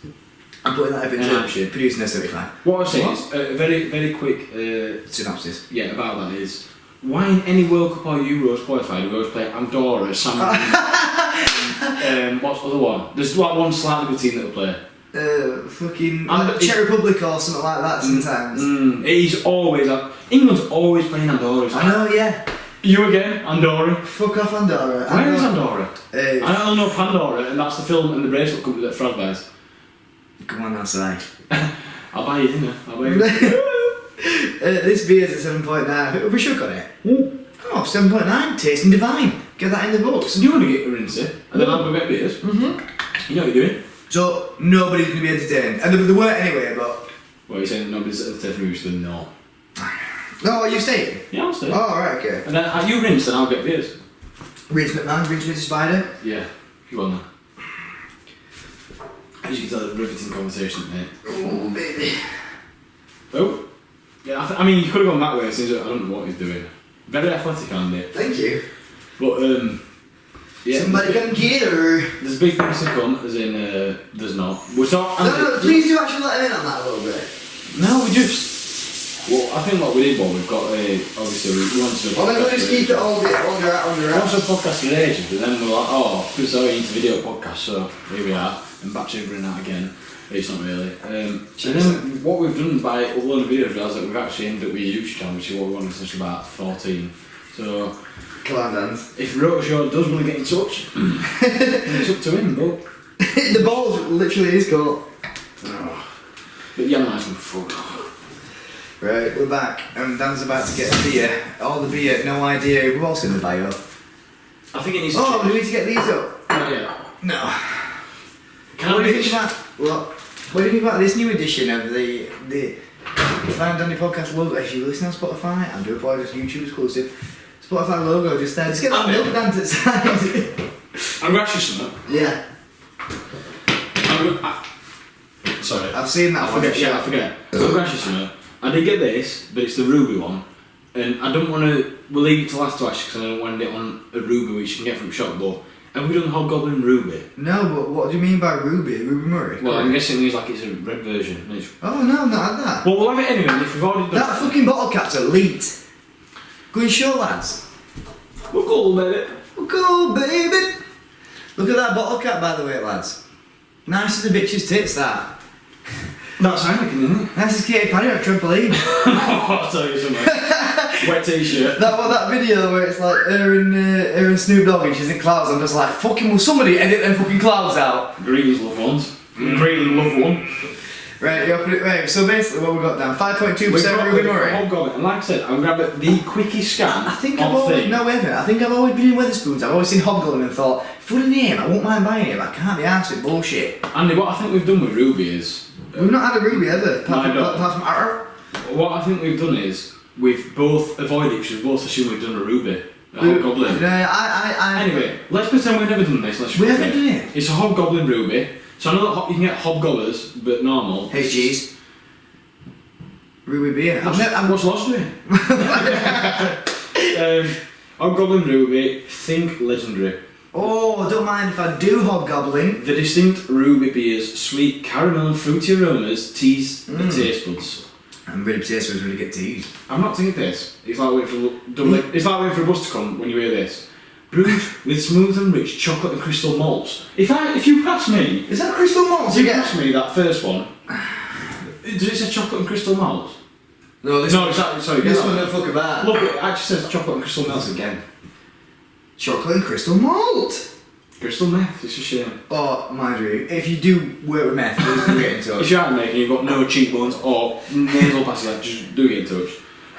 I'm putting that over to producing this every time. What I was saying is a very, very quick synopsis. Yeah, about that is why in any World Cup or Euros qualified we always play Andorra, San what's the other one? There's like one slightly good team that'll play. Fucking Czech Republic or something like that sometimes. He's always England's always playing Andorra. I know, yeah. You again, Andorra. Fuck off, Andorra. Where is Andorra? I don't know Pandora, and that's the film and the bracelet company that Frog buys. Come on, that's right. I'll buy you dinner. This beer's at 7.9. We should got it. Ooh. Oh, 7.9. Tasting divine. Get that in the books. You want to get rinse it, and then I'll go get beers. Mm-hmm. You know what you're doing. So, nobody's going to be entertained. And they weren't anyway, but... What, you're saying nobody's entertained for no? No, are you staying? Yeah, I'll stay. Oh, right, okay. And then you rinse and I'll get beers. Rinse McMahon, rinse Mr. Spider? Yeah, you on that. As you can tell, it's a riveting conversation, mate. Oh, baby. Oh, yeah, I mean, you could have gone that way since I don't know what he's doing. Very athletic, Andy. Thank you. But, yeah. Somebody come get her. There's big things to come, as in, there's not. We're not. No, please do actually let him in on that a little bit. No, we just. Well, I think what we did, we've got obviously we wanted to. Well, then we'll just keep it all under wraps. We wanted a podcast for ages, but then we're like, oh, because we're into video podcast, so here we are, and back to bringing that again. It's not really. And then what we've done by uploading videos is that we've actually ended up with a YouTube channel, which is what we wanted since about 14. So, come on, Dan. if Rotashaw does want to get in touch, it's up to him, but. The ball's literally his court. Oh. But yeah, nice one, fuck off. Right, we're back, and Dan's about to get a beer. All the beer, no idea. We've all seen the bio. I think it needs to do we change. need to get these up? Not yet. No. What do you think about? What do you think about this new edition of the Find Dandy podcast logo? If you listen on Spotify, and do apologise, YouTube exclusive. Spotify logo just there. Just get that milk down to the side. I'm actually something. Yeah. Sorry. I've seen that. I forget. I'm actually something. I did get this, but it's the Ruby one, and I don't want to. We'll leave it to last to ask because I don't want it on a Ruby which you can get from the shop. But have we done Hobgoblin Ruby? No, but what do you mean by Ruby? Ruby Murray? Well, I'm guessing it's like it's a red version. Oh no, not that. Well, we'll have it anyway. If we've already done that fucking bottle cap's elite. Go and show, lads. We're cool, baby. Go, baby. Look at that bottle cap, by the way, lads. Nice as a bitch's tits, that. That's Heineken, isn't it? Nice as Katy Perry on a trampoline. I'll tell you something. Wet t-shirt. That video where it's like her and Snoop Dogg and she's in clouds. I'm just like, fucking, will somebody edit them fucking clouds out? Green's loved ones. Green loved one. Right, you open it. Right, so basically what we got down, 5.2% Ruby Murray. Hobgoblin. And like I said, I'm going to grab the quickest scan. I think I've always been in Wetherspoons. I've always seen Hobgoblin and thought, for the name, I won't mind buying it, but I can't be arsed with bullshit. Andy, what I think we've done with Ruby is... We've not had a Ruby ever, apart No, from what I think we've done is, we've both avoided, because we've both assumed we've done a Ruby. A Hobgoblin. Anyway, let's pretend we've never done this. We haven't done it. It's a Hobgoblin Ruby. So I know that you can get Hobgoblers, but normal. HGs. Ruby beer. What's lost doing? Hobgoblin Ruby, think legendary. Oh, don't mind if I do Hobgoblin. The distinct Ruby beer's sweet caramel and fruity aromas tease the taste buds. I'm really pissed when we get teased. I'm not thinking this. It's like waiting for it's like waiting for a bus to come when you hear this. Brewed with smooth and rich chocolate and crystal malts. If you pass me, Is that crystal malt? if you pass me that first one, does it say chocolate and crystal malts? No, No, it's that, sorry. This get one that. don't fuck about. Look, it actually says chocolate and crystal malts again. Chocolate and crystal malt. Crystal meth, it's a shame. Oh, mind you, if you do work with meth, please do get in touch. If you aren't making, you've got no cheekbones or nasal passes left, just do get in touch.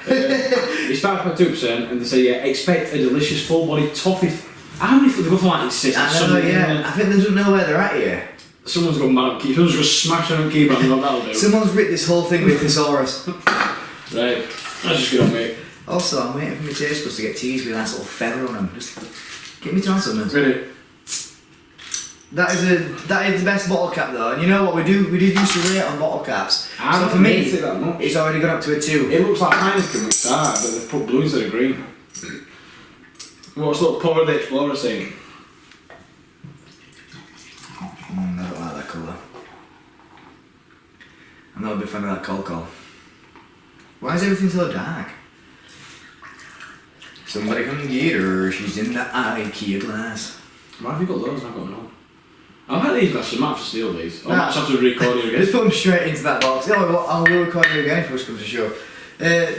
It's 5.2%, and they say, yeah, expect a delicious full-bodied toffee. How many they go for like it's I know, yeah. I think they don't know where they're at here. Someone's gone mad on keyboard. Someone's just smashed on keyboard and that'll do. Someone's ripped this whole thing with thesaurus. Right, that's just good on me. Also, I'm waiting for my taste buds to get teased with a nice little feather on them. Just get me to on something. Ready? That is the best bottle cap though, and you know what we do used to rate on bottle caps. I So don't for me, rate it that much. it's already gone up to a 2. It looks like Heineken at the start, but they've put blue instead of green. What's little Power the Explorer saying? I don't like that colour. I'm not a big fan of that call. Why is everything so dark? Somebody come get her, she's in the IKEA glass. Why have you got those and I've got none? I've had these glasses, I might have to steal these. I Nah. might just have to record you Just again. put them straight into that box. Yeah, well, I will record you again if push comes to shove.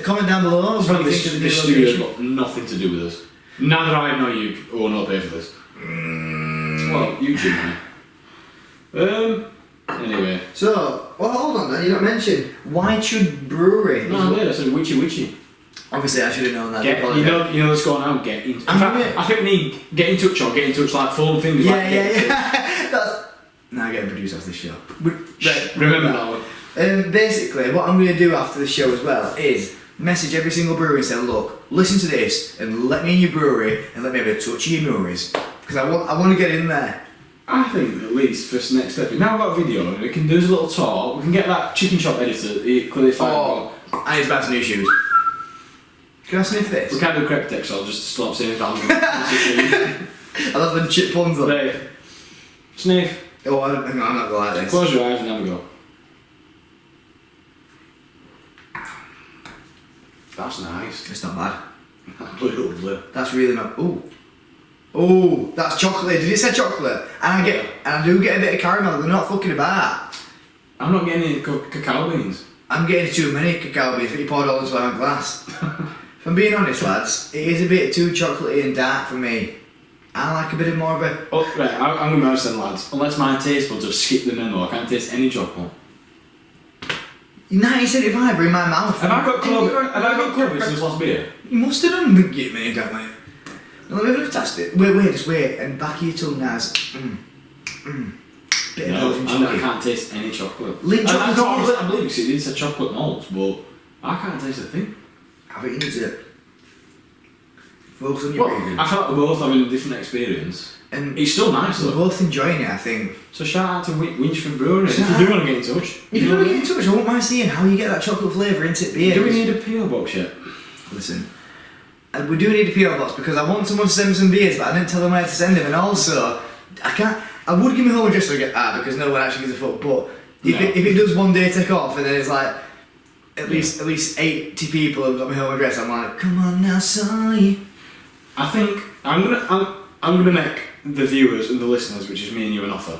Comment down below what you think of the new This studio's location. got nothing to do with us. Neither I nor you or not pay for this. Well, YouTube money. Anyway. So, well, hold on then, you don't mention Whitewood Brewery. No, I did, I said witchy. Obviously, I should have known that. You know what's going on, get in. In I'm fact, gonna- I think we need get in touch or get in touch like phone fingers. Yeah, like, yeah. That's... Now getting produced off this show. Right, Remember that one. Basically, what I'm going to do after the show as well is message every single brewery and say, look, listen to this and let me in your brewery and let me have a touch of your breweries. Because I want to get in there. I think at least for this next step, now we've got a video and we can do a little talk, we can get that chicken shop editor, clearly Oh, I need to buy some new shoes. Can I sniff this? we can't do crepe text, so I'll just stop saying that. I love them chip puns on. Right. Sniff. Oh, hang on, I'm not going to like this. Close your eyes and have a go. That's nice. It's not bad. Lovely. That's really not... Ooh. Oh, that's chocolate. Did it say chocolate? And I do get a bit of caramel. They're not fucking about. I'm not getting any cacao beans. I'm getting too many cacao beans that you poured all into my glass. If I'm being honest, lads, it is a bit too chocolatey and dark for me. I like a bit of more of a... Oh, right, I'm going to be honest then, lads. Unless my taste buds have skipped the memo, I can't taste any chocolate. 1975 in my mouth. Have I got Clovis since last beer? You must have done get me, don't we? No, let me test it. Wait, just wait. And back of your tongue has... Bit of No, Belgian I chocolate. can't taste any chocolate. Link chocolate. I believe it did say chocolate malts, but I can't taste a thing. I think you need to focus on your Well, breathing. I feel like we're both having a different experience. And It's still nice we're though. both enjoying it, I think. So shout out to Winchford Brewery. If Shout you do want to get in touch. If you want to get in touch, I won't mind seeing how you get that chocolate flavour into beer. Do we need a PO box yet? Listen, and we do need a PO box because I want someone to send me some beers, but I didn't tell them where to send them, and also I can't. I would give my home address to get because no one actually gives a fuck. But if No. it does one day take off, and then it's like at least 80 people have got my home address. I'm like, come on now, Si. I think I'm gonna make the viewers and the listeners, which is me and you, an offer.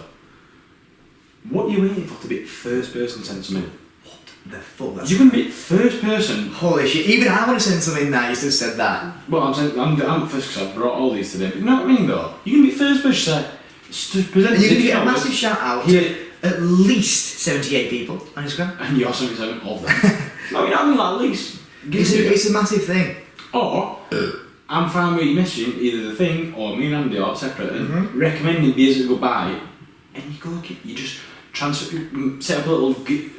What are you waiting for to be first person sent to me? What the fuck? That's You can be first person. holy shit. Even I want to send something that you still said that. Well, I'm first because I brought all these today. But you know what I mean, though. You can be first person to present. And you can as if get a know massive this. shout out Yeah. to at least 78 people on Instagram. And you're 77 of them. No, you know what I mean. Like, at least. It's a massive thing. Or I'm fine with you messaging either the thing or me and Andy are separate and recommending beers that go buy, and you just transfer, set up a little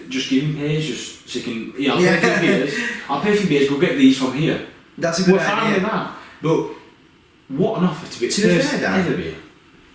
just giving page just so you can I'll pay for your beers. I'll pay for your beers. Go get these from here. That's a good We're fine idea. with that. But what an offer to be To be first fair, Dan, ever beer.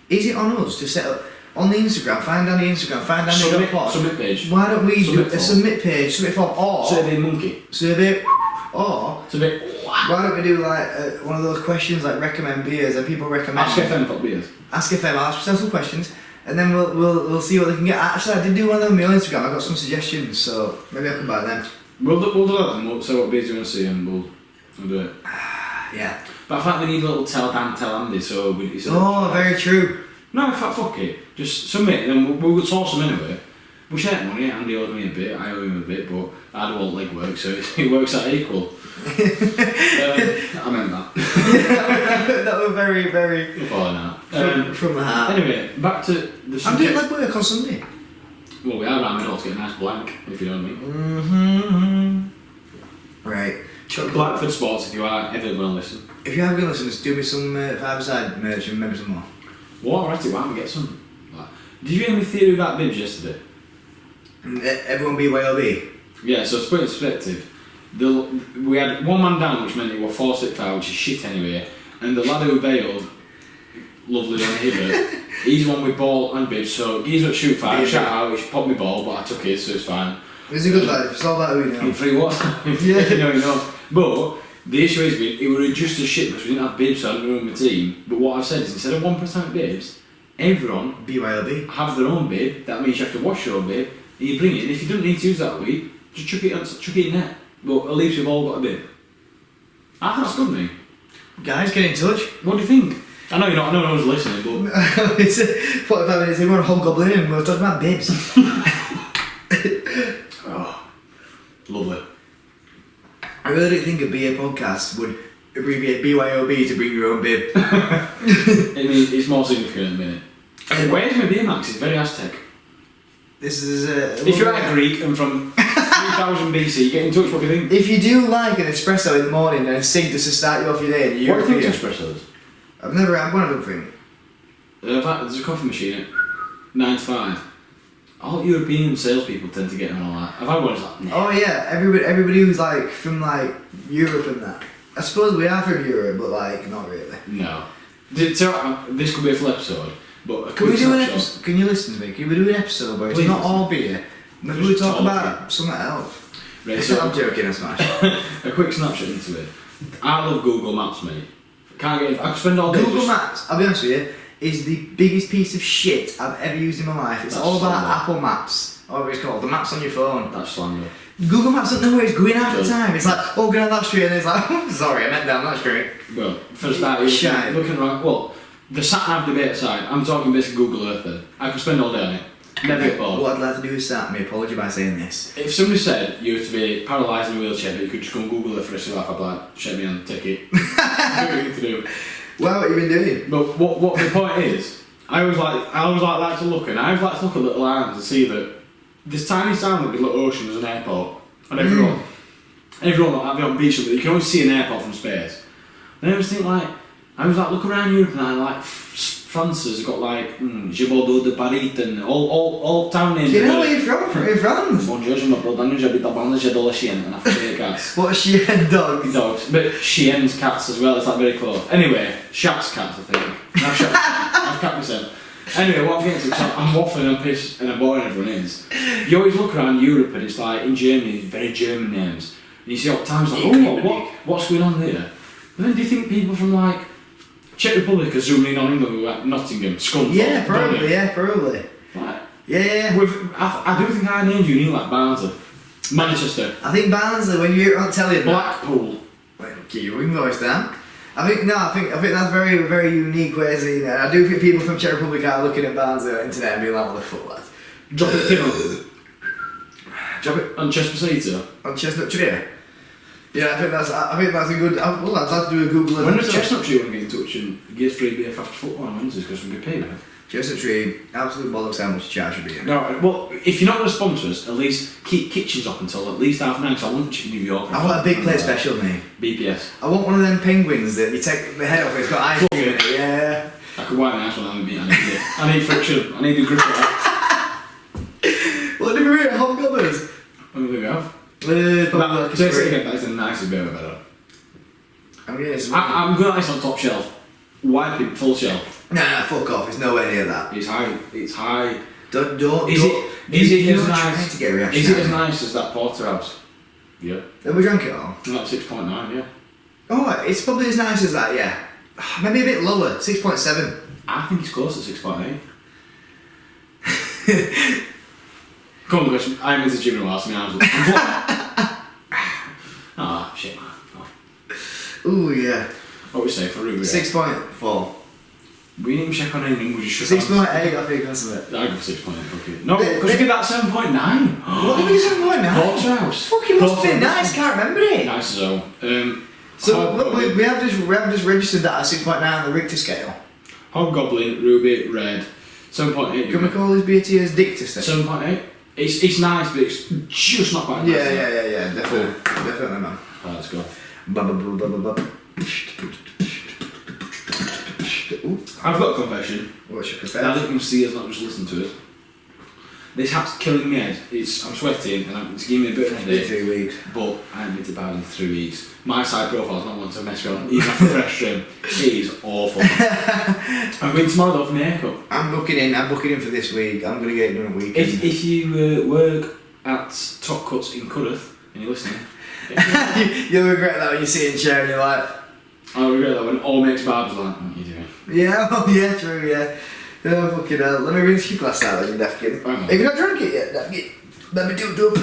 Is it on us to set up on the Instagram? Find Danny Instagram. Find Danny.pod. Submit page. Why don't we do Submit a form. submit page, submit form, or Survey monkey. survey, or Survey. why don't we do like one of those questions like recommend beers and people recommend. Ask FM for beers. Ask FM. I'll ask some questions, and then we'll see what they can get. Actually, I did do one of them on my Instagram. I got some suggestions, so maybe I can buy them. We'll do that then. We'll say what beers you want to see and we'll do it. Yeah. But I think we need a little tell Andy so we. Oh, very true. No, fuck it. Just submit, and then we'll source them anyway. We share money. Andy owes me a bit, I owe him a bit, but I do all the legwork, so it works out equal. I meant that. That was very, very Falling out. from the heart. Anyway, back to the I'm doing subject. legwork on Sunday. Well, we are around middle to get a nice blank, if you know what I mean. Right. Blackford Sports, if you are ever going to listen. If you have been listening, just do me some five-side merch and maybe some more. What? Alright, why don't we get some? Like, did you hear my theory about bibs yesterday? Everyone BYOB. Yeah, so to put it in perspective, we had one man down, which meant it was 4-6-5, which is shit anyway, and the lad who bailed, lovely John Hibbert, he's the one with ball and bibs, so he's at shoot 5, shout out, he popped me ball, but I took his, so it's fine. He's a good lad, it's all that who you know. In free what? If you know, you know. But the issue is, it was just as shit because we didn't have bibs, so I didn't ruin my team. But what I've said is, instead of 1% bibs, everyone BYOB. have their own bib. That means you have to wash your own bib, and you bring it in. If you don't need to use that week, just chuck it in there. But at least we've all got a bib. I think that's good, mate. Guys, get in touch. What do you think? I know you're not. I know no one's listening, but It's 45 minutes in, we're on Hobgoblin and we're talking about bibs. oh, lovely. I really didn't think a beer podcast would abbreviate BYOB to bring your own bib. It means it's more significant at the minute. Where's my beer, Max? It's very Aztec. This is If you're a Greek and from 3000 BC, get in touch. What do you think? If you do like an espresso in the morning and a cig just to start you off your day, and What do you think beer, espressos? I've never had one, I don't think. There's a coffee machine at 9 to 5. All European salespeople tend to get them and all that. I've had one, it's like, nah. Oh yeah, everybody who's like from like Europe and that. I suppose we are from Europe, but like not really. No. So, this could be a full episode, but a Can we quick do an snapshot. episode? Can you listen to me? Can we do an episode where it's Please not listen. all beer? Maybe Just we talk talk about something else. Right, I'm so joking, I smash. a quick snapshot into it. I love Google Maps, mate. I could spend all day Google just... Maps, I'll be honest with you, is the biggest piece of shit I've ever used in my life. It's That's all about slander. Apple Maps, or whatever it's called, the maps on your phone. That's slander. Google Maps doesn't know where it's going half the Does. time. It's like, oh, go down that street, and it's like, sorry, I meant down that street. Well, for a start, Shite. looking around... Well, the sat-nav debate aside, I'm talking basically Google Earth then. I could spend all day on it. Never get bored. What I'd like to do is start my apology by saying this. If somebody said you were to be paralysed in a wheelchair, but you could just go and Google it for the rest of your life, I'd be like, shut me on, take it. Do what you need to do. Well, what have you been doing? But what the point is, I always like to look, and I always like to look at little islands and see that this tiny town with little ocean is an airport, and everyone like be on beach, but you can always see an airport from space. And I always think like, look around Europe and I like France has got like Je Bordeaux de Paris and all town names. Do you know where you're from? From your France? Bonjour, je m'appelle Daniel, j'habite à Bande, j'adore les chiens, and I hate cats. What she and dogs? Dogs, but Shien's cats as well, it's like very close. Anyway, Shaq's cats, I think. No, Shaq, I've cat myself. Anyway, what I'm getting to, so I'm waffling and pissed and I'm boring everyone is. You always look around Europe and it's like, in Germany, very German names. And you see all the times like, oh, what's going on there? But then do you think people from like, Czech Republic are zooming in on England, like Nottingham, Scunthorpe? Yeah, probably, Birmingham? yeah, probably. Like, Yeah. I do think our names you need like Barnsley. Manchester. I think Barnsley, when you're on telly, Blackpool. keep your voice down. I think that's very, very unique way of seeing it. I do think people from Czech Republic are looking at Barnsley on the internet and being like, what the fuck, lads? Drop it, Timo. Drop it And Chester Potato. on Chestnut Tree. Yeah, I think that's a good. Well, I'd have to do a Google. When does Chestnut Tree want to get in touch and give free beer after football on Wednesdays because we'll be paid? Chestnut Tree, absolute bollocks how much charge should be in. No, well, if you're not going to sponsor us, at least keep kitchens up until at least 9:30 because I want chicken New York. I want a big plate special, mate. BPS. I want one of them penguins that you take the head off and it's got ice cream in it, yeah. I could wipe my ass when I'm beat. I need friction. I need the grip of that. What did we read? Hobgoblins? What do we have? Probably Say it again, that's the nicest beer I've ever had. I'm getting some. I'm going nice on top shelf. White people, full shelf. Nah, fuck off. It's nowhere near that. It's high. It's high. Don't. Is it you're as not trying nice? to get a reaction. Is it as nice as that porterhouse? Yeah. Have we drank it all? Not 6.9, yeah. Oh, it's probably as nice as that, yeah. Maybe a bit lower, 6.7. I think it's close to 6.8. Come on, Chris. I haven't been to the gym in a while, so my arms are... Ah, shit, man. Oh. Ooh, yeah. What we say for Ruby? 6.4. We didn't even check on any numbers, you should 6.8, I think that's it. I go 6.8, okay. No, because we give that 7.9. What did we do 7.9? Porterhouse. Fucking must be nice, can't remember it. Nice as well. So look, we have just registered that at 6.9 on the Richter scale. Hobgoblin, Ruby, Red, 7.8. Can we call this beer to as Dictor scale? 7.8. It's nice, but it's just not quite nice. Yeah, definitely, man. Right, let's go. Ooh, I've got a confession. what's your Now confession? that you can see us, not just listen to us. This hat's killing me head. I'm sweating and it's giving me a bit of a headache. 3 weeks. But I haven't been to bed in 3 weeks. My side profile's not one to mess with, even after a fresh trim. It is awful. I'm going tomorrow though for my haircut. I'm booking in for this week. I'm going to get it done a weekend. If you work at Top Cuts in Cudworth and you're listening, You'll regret that when you see it in chair and you're like, I regret that when all mates barbers are like, what are you doing? yeah, oh yeah, true, yeah. Oh, fucking hell. Let me rinse your glass out then, you daft kid. Hang on. Have you not drunk it yet, daft kid? Let me do it.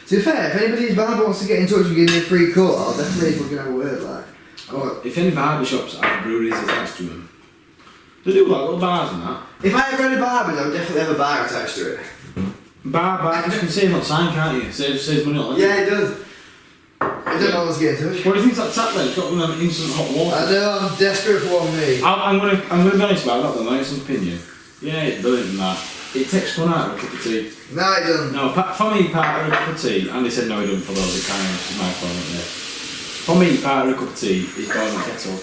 To be fair, if anybody's barber wants to get in touch and give me a free cut, I'll definitely fucking have a word, like. Oh. If any barber shops have breweries attached to them, they do like little bars and that. If I ever had a barber, I would definitely have a bar attached to it. Barbers can save on sign, can't you? Saves money on it. Yeah, it does. I don't know what's getting to touch. What do you think's that tap then? It's got one of them instant hot water. I know, I'm desperate for one, mate. I'm gonna be honest about that, my honest opinion. Yeah, it's brilliant than that. It takes fun out of a cup of tea. No, it doesn't. No, for me, part of a cup of tea, Andy said no, he doesn't for those, it kind of is my fault, isn't it? For me, part of a cup of tea is boiling the kettle.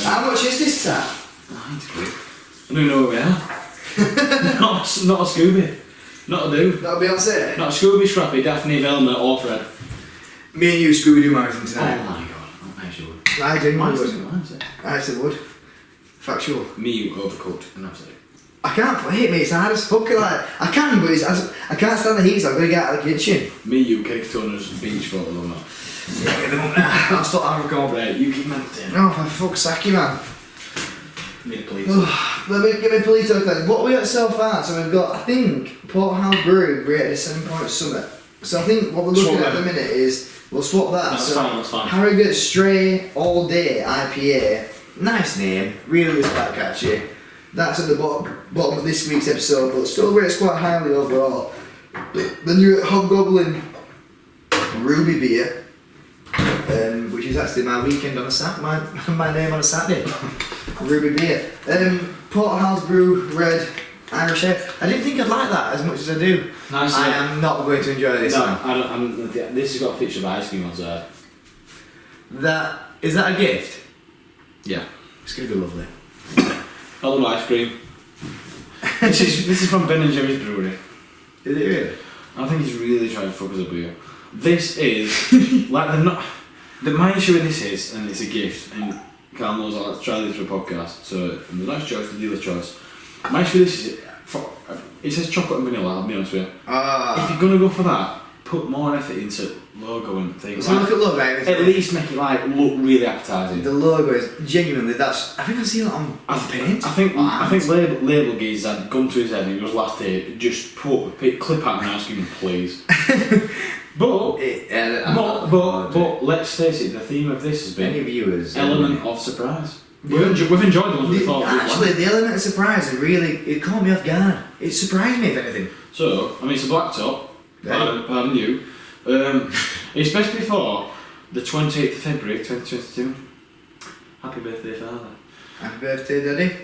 How much is this tap? I don't know where we are. not a Scooby. Not a dude. That'll be on set. Not a Scooby, Scrappy, Daphne, Velma, or Fred. Me and you Scooby-Doo marathon Oh tonight. my god, I actually would. I genuinely Mine's would. mine's it. I actually would. Factual. Me, you overcooked, and that's it. I can't play it, mate. It's hard as fuck. Like, I can, but I can't stand the heat, so I'm gonna get out of the kitchen. Me, you, cake toners, beach photos on that. Yeah, get them up now. I'll stop having a record. Right, you keep mentioning. Oh, for fuck's sake, man. Me, please. Let me give me Polito then. What have we got so far? So we've got, I think, Porthouse Brew rated a 7-point summit. So I think what we're looking Swap at them. the minute is we'll swap that. That's so fine, that's fine. Harrogate Stray All Day IPA. Nice name, really quite catchy. That's at the bottom of this week's episode, but still rates quite highly overall. Then you're at Hobgoblin Ruby Beer, which is actually my weekend on a my name on a Saturday. Ruby Beer. Porterhouse Brew Red Irish Ale. I didn't think I'd like that as much as I do. Nice. I am not going to enjoy this No, one. this has got a picture of ice cream on there. Is that a gift? Yeah. It's going to be lovely. A little ice cream. this is from Ben and Jerry's Brewery. Is it really? I think he's really trying to fuck us up here. This is like they're not. My issue with this is, and it's a gift, and Carl knows I like to try this for a podcast, so the nice choice, the dealer's choice. My issue with this is, it says chocolate and vanilla. I'll be honest with you. If you're gonna go for that, put more effort into logo and things. So look at logo, right? At least make it like look really appetising. The logo is genuinely, I think I've seen it on paint. I think label geez had gone to his head and it was last day. Just put a clip out and ask him, please. But let's face it, the theme of this has been any viewers element of surprise. We've enjoyed the ones we thought. Actually, the element of surprise is really, it caught me off guard. It surprised me, if anything. So, I mean, it's a black top. Pardon you. It's best before the 28th of February 2022. Happy birthday, Father. Happy birthday, Daddy.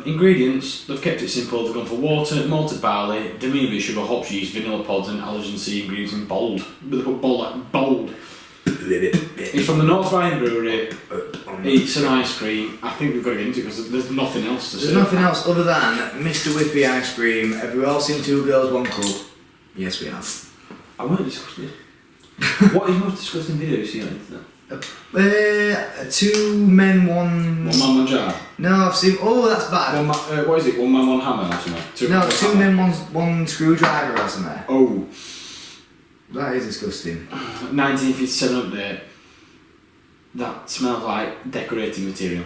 Ingredients, they've kept it simple. They've gone for water, malted barley, diminutive sugar, hops, yeast, vanilla pods, and allergen C ingredients in bold. But they put bold like bold. It's from the North Ryan Brewery. It's an ice cream. I think we've got to get into it because there's nothing else to say. There's nothing else other than Mr. Whippy ice cream. Have we all seen Two Girls, One Cup? Yes, we have. I weren't disgusted. What is the most disgusting video you see on the internet? 2 men, 1... One man, one jar? No, I've seen... Oh, that's bad. What is it? One man, one hammer or something? No, 2 men, 1 screwdriver or something. Oh. That is disgusting. 1957 update. That smells like decorating material.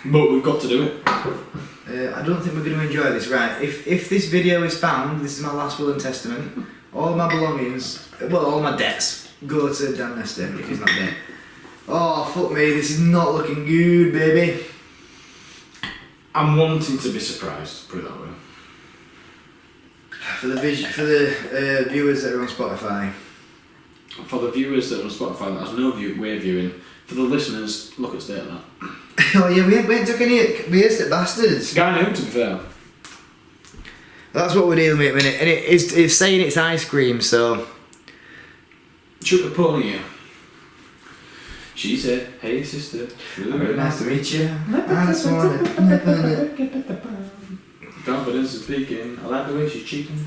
But we've got to do it. I don't think we're going to enjoy this. Right, if this video is found, this is my last will and testament, all my belongings, well, all my debts, go to Dan Nestor if he's not dead. Oh, fuck me, this is not looking good, baby. I'm wanting to be surprised, put it that way. For the viewers that are on Spotify. For the viewers that are on Spotify, there's no way viewing. For the listeners, look at state of that. Oh yeah, we ain't took any wasted bastards. Guy knew, to be fair. That's what we're dealing with at the minute, and it's saying it's ice cream, so... Chuck the pony here. She said, hey sister, very nice to meet you. Confidence is speaking. I like the way she's cheating.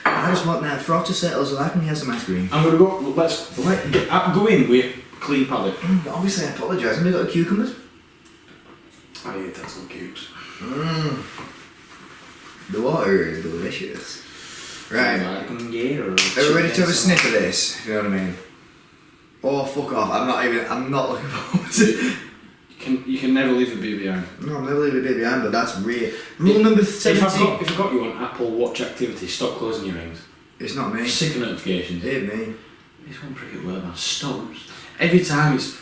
I just want that frother settle so I can have some ice cream. I'm gonna go. Let's go in with clean palate. Obviously, I apologise. Have we got the cucumbers? I hate that some cubes. The water is delicious. Right. Are we ready to have a sniff of this? If you know what I mean. Oh fuck off! I'm not looking forward to it. You can never leave the beer behind. No, I'm never leaving a bit behind, but that's real. Rule number 17. If I've got you on Apple Watch activity, stop closing your rings. It's not me. Sick of notifications. It me. This one prick at work, man. Stops. Every time it's,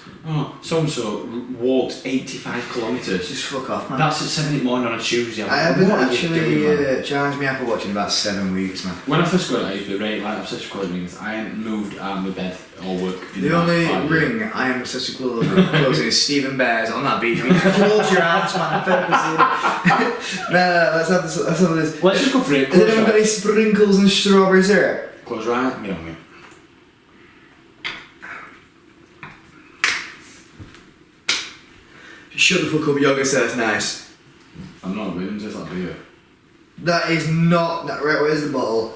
so and so walked 85 kilometres. Just fuck off, man. That's at 7 in the morning on a Tuesday. I haven't actually charged my Apple Watch in about 7 weeks, man. When I first got it, I used to be really like obsessed with closing rings. I hadn't moved out of my bed or work. The only ring I am obsessed with closing is Stephen Bears on that beach. You just close your eyes, man. I purposely. No, let's have this. Let's just go for it. Has anyone got any sprinkles and strawberry syrup? Close your eyes, get on me. Shut the fuck up, yoga says nice. I'm not willing to that beer. That is not. Right, where's the bottle?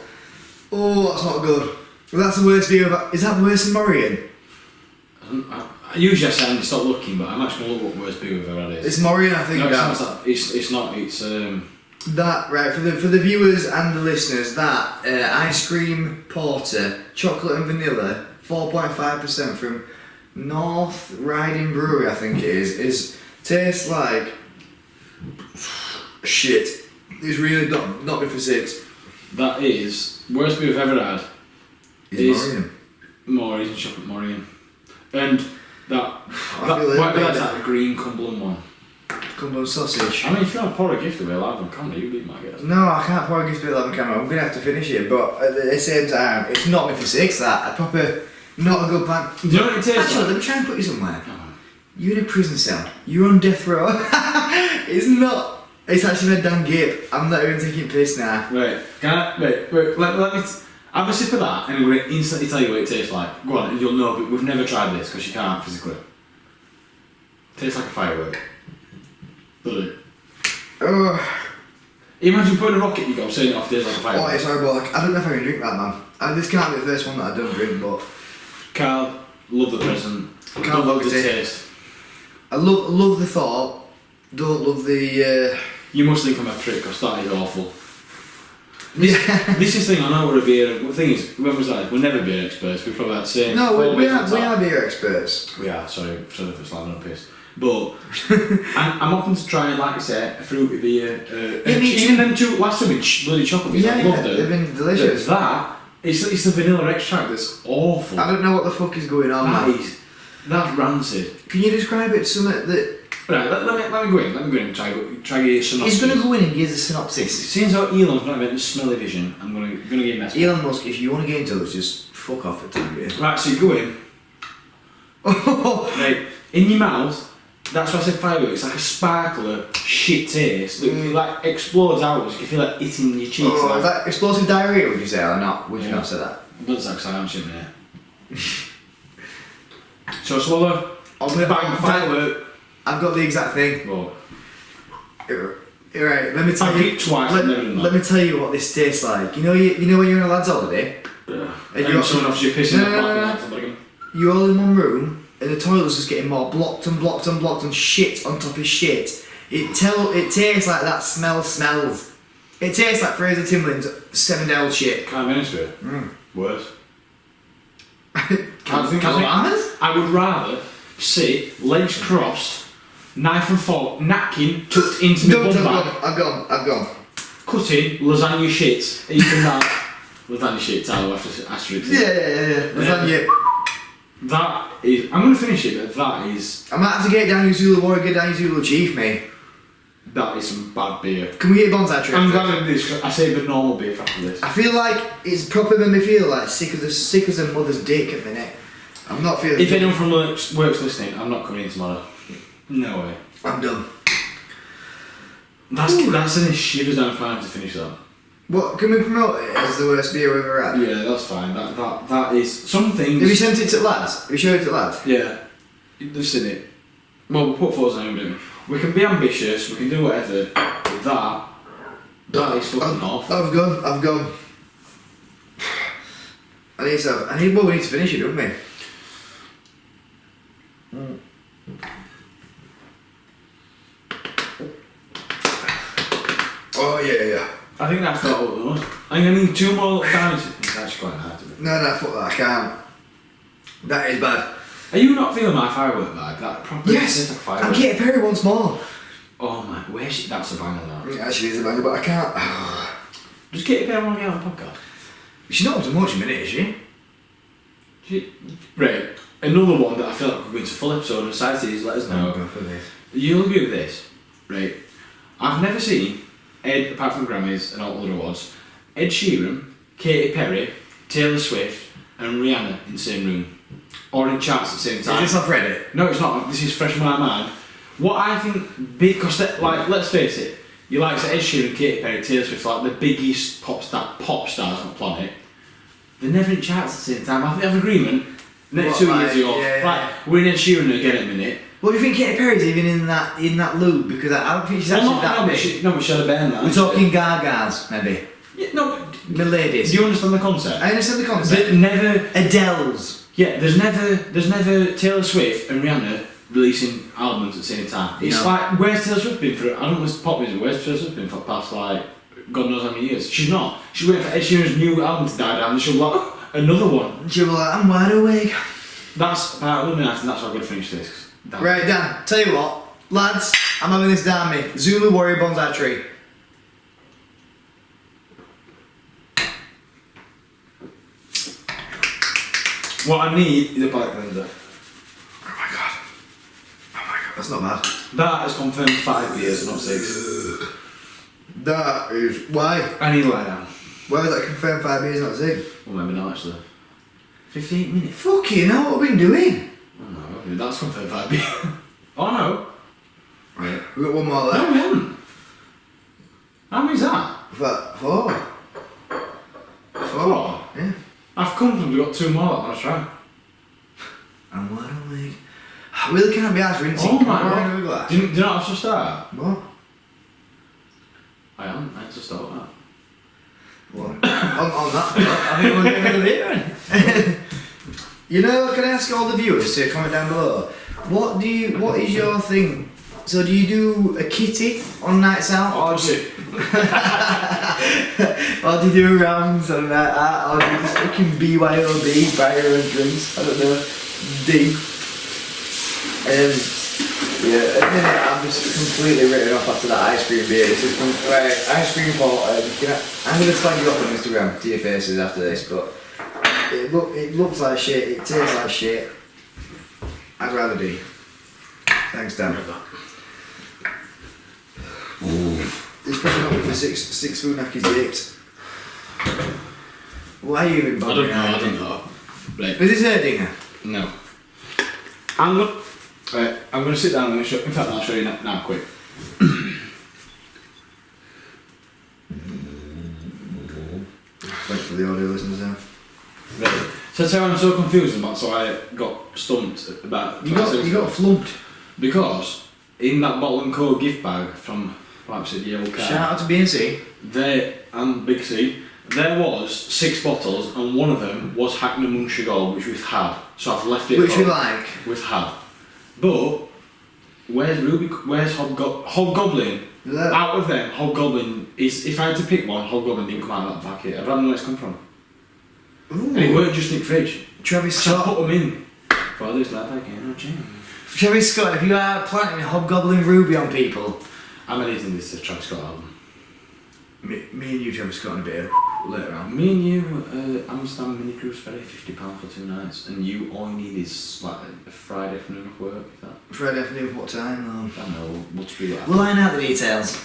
Oh, that's not good. Well, that's the worst beer of. Is that worse than Morian? Usually I say stop looking, but I'm actually going to look what worst beer we've ever had is. It's Morian, I think. No, it's not. It's that right for the viewers and the listeners. That ice cream porter, chocolate and vanilla, 4.5% from North Riding Brewery, I think it is tastes like shit. It's really not good for 6. That is worst beer we've ever had. Is Morian, chocolate Morian, and that green Cumberland one. Cumberland sausage. I mean, if you want to pour a gift away live on camera, you beat my guess. No, I can't pour a gift away live on camera. I'm gonna have to finish it, but at the same time, it's not me for 6. That a proper, not a good plan. Do you know what it tastes Actually, like? let me try and put you somewhere. You're in a prison cell. You're on death row. It's not. It's actually a Dan Gibb. I'm not even taking piss now. Wait, let me have a sip of that and I'm going to instantly tell you what it tastes like. Go on, and you'll know, but we've never tried this because you can't physically. Tastes like a firework. Does it? Imagine putting a rocket you got, setting it off, tastes like a firework. Oh, it's horrible. I don't know if I can drink that, man. This can't be the first one that I don't drink, but... Carl, love the present. Can't love the it. taste. I love the thought. Don't love the... You must think I'm a prick because that is awful. This is the thing. I know we're a beer. The thing is, when was that? We're never beer experts. We're probably about the same. No, we are beer experts. We are. Sorry for slamming on piss. But I'm open to trying, like I said, a fruity beer. Even them two last time bloody chocolate beers. I loved it. They've been delicious. It's the vanilla extract that's awful. I don't know what the fuck is going on. That's rancid. Can you describe it to something that? Right, let me go in. Let me go in and try get a synopsis. He's going to go in and give us a synopsis. Since how Elon's not invented smelly vision, I'm gonna give him that. Elon Musk, if you want to get into this, just fuck off at time, yeah. Right, so you go in. Right, in your mouth. That's why I said fireworks. It's like a sparkler shit taste that like explodes outwards. You can feel like hitting your cheeks. Oh, like. is that explosive diarrhea? Would you say or not? Would you not say that? Blood sacs I am shitting there. So swallow. Bang, firework. I've got the exact thing. What? Right, let me tell you. Twice. Let me tell you what this tastes like. You know when you're on a lad's holiday. Yeah. And someone offers you pissing in the back. You're all in one room. And the toilet's just getting more blocked and shit on top of shit. It tastes like that smells. It tastes like Fraser Timlin's 7-day-old shit. Can't be honest with you. Worse. I would rather sit, legs crossed, knife and fork, napkin tucked into my bum bag. I've gone. Cutting lasagna shit. Even that. Lasagna shit, Tyler, asterisk. Yeah. Lasagna. That is. I'm going to finish it, but that is. I might have to get down your Zulu Warrior, get down your Zulu Chief, mate. That is some bad beer. Can we get a bonsai tree? I'm glad I did this. I saved the normal beer after this. I feel like it's proper made me feel like sick as a mother's dick at the minute. I'm not feeling. If anyone from work's listening, I'm not coming in tomorrow. No way. I'm done. That's an shivers down fine to finish that. What, can we promote it as the worst beer we've ever had? Yeah, that's fine. That is some things. Have you sent it to lads? Have you showed it to lads? Yeah, they've seen it. Well, we'll put photos on it. We can be ambitious. We can do whatever. But that is fucking awful. I've gone. We need to finish it, don't we? Oh yeah. I think that's not what it was. I need 2 more dinosaurs. It's actually quite hard to do. No, fuck that, I can't. That is bad. Are you not feeling my firework bag? That probably yes, like firework. I'm Katy Perry once more. Oh my, that's a banger now. It actually is a banger, but I can't. Does Katy Perry want to get on the podcast? She's not up to much a minute, is she? Right, another one that I feel like we're going to full episode of Societies, let us know. Go for this. You'll agree with this, right? I've never seen Ed, apart from Grammys and all other awards, Ed Sheeran, Katy Perry, Taylor Swift and Rihanna in the same room. Or in charts at the same time. Is this off Reddit? No, it's not. This is fresh in my mind. What I think, because like, let's face it, you like Ed Sheeran, Katy Perry, Taylor Swift, like the biggest pop stars on the planet. They're never in charts at the same time. I think they have agreement. Next 2 years ago, we're in Ed Sheeran again in a minute. Well, do you think Katy Perry's even in that loop? Because I don't think she's actually that big. No, but she had a band now. We're talking Gagas, maybe. Yeah, no, the ladies. Do you understand the concept? I understand the concept. Never Adele's. Yeah, there's never Taylor Swift and Rihanna releasing albums at the same time. It's like, where's Taylor Swift been for? I don't know what's pop music. Where's Taylor Swift been for the past like God knows how many years? She's not. She's waiting for Ed Sheeran's new album to die down. And she'll be like, oh, another one. She'll be like, I'm wide awake. That's part of the night, and that's why I'm going to finish this. Right, Dan, tell you what, lads, I'm having this down me. Zulu Warrior Bonsai Tree. What I need is a bike blender. Oh my god, that's not bad. That has confirmed 5 years, not 6. That is, why? I need to lie down. Why is that confirmed 5 years, not 6? Well, maybe not actually. 58 minutes. Fucking hell, what have we been doing? Oh no, that's confirmed 5 years. Oh no. Right, we've got one more left. No, we haven't. How many's that? 4. 4? Yeah. I've confidently got 2 more that I want to try. I'm wide awake. I really can't be asked rinsing. Oh my god. Do you not have to start? What? I have to start that. What? on that, I think we're going to do it. You know, can I ask all the viewers to comment down below? What is your thing? So do you do a kitty on nights out, or do you, Or do you do rounds and that? Or do you just fucking BYOB, buy your own drinks? I don't know. D. Yeah, at the minute I'm just completely written off after that ice cream beer. It's just right, ice cream for I'm going to tag you up on Instagram to your faces after this, but it looks like shit, it tastes like shit. I'd rather D. Thanks, Dan. Especially not for six food nakkies dipped. Why are you even bothering? I don't know. Right. Is this Erdinger? No. I'm gonna sit down and show. In fact, I'll show you now quick. Thanks for the audio listeners now. Right. So that's how I'm so confused about. So I got stumped about. You got flumped. Because in that Bottle and Co gift bag from Leipzig Yellow Car, Shout out to BNC. there and Big C, there was 6 bottles and one of them was Hackney Muncher Gold, which we've had. So I've left it. Which we up. like. We've had. But where's Hobgoblin? Look. Out of them, Hobgoblin is. If I had to pick one, Hobgoblin didn't come out of that packet. I'd rather know where it's come from. Ooh. And it weren't just in the fridge. Travis So I Scott. put them in. For this like again, Travis Scott, if you are planting Hobgoblin Ruby on people. I'm editing this to Travis Scott album. Me and you, Travis Scott, in a bit later on. Me and you, Amsterdam mini cruise ferry, £50 for 2 nights, and all you need is like a Friday afternoon off work. If that. Friday afternoon, what time though? I don't know. We'll speed it up. We'll line out the details.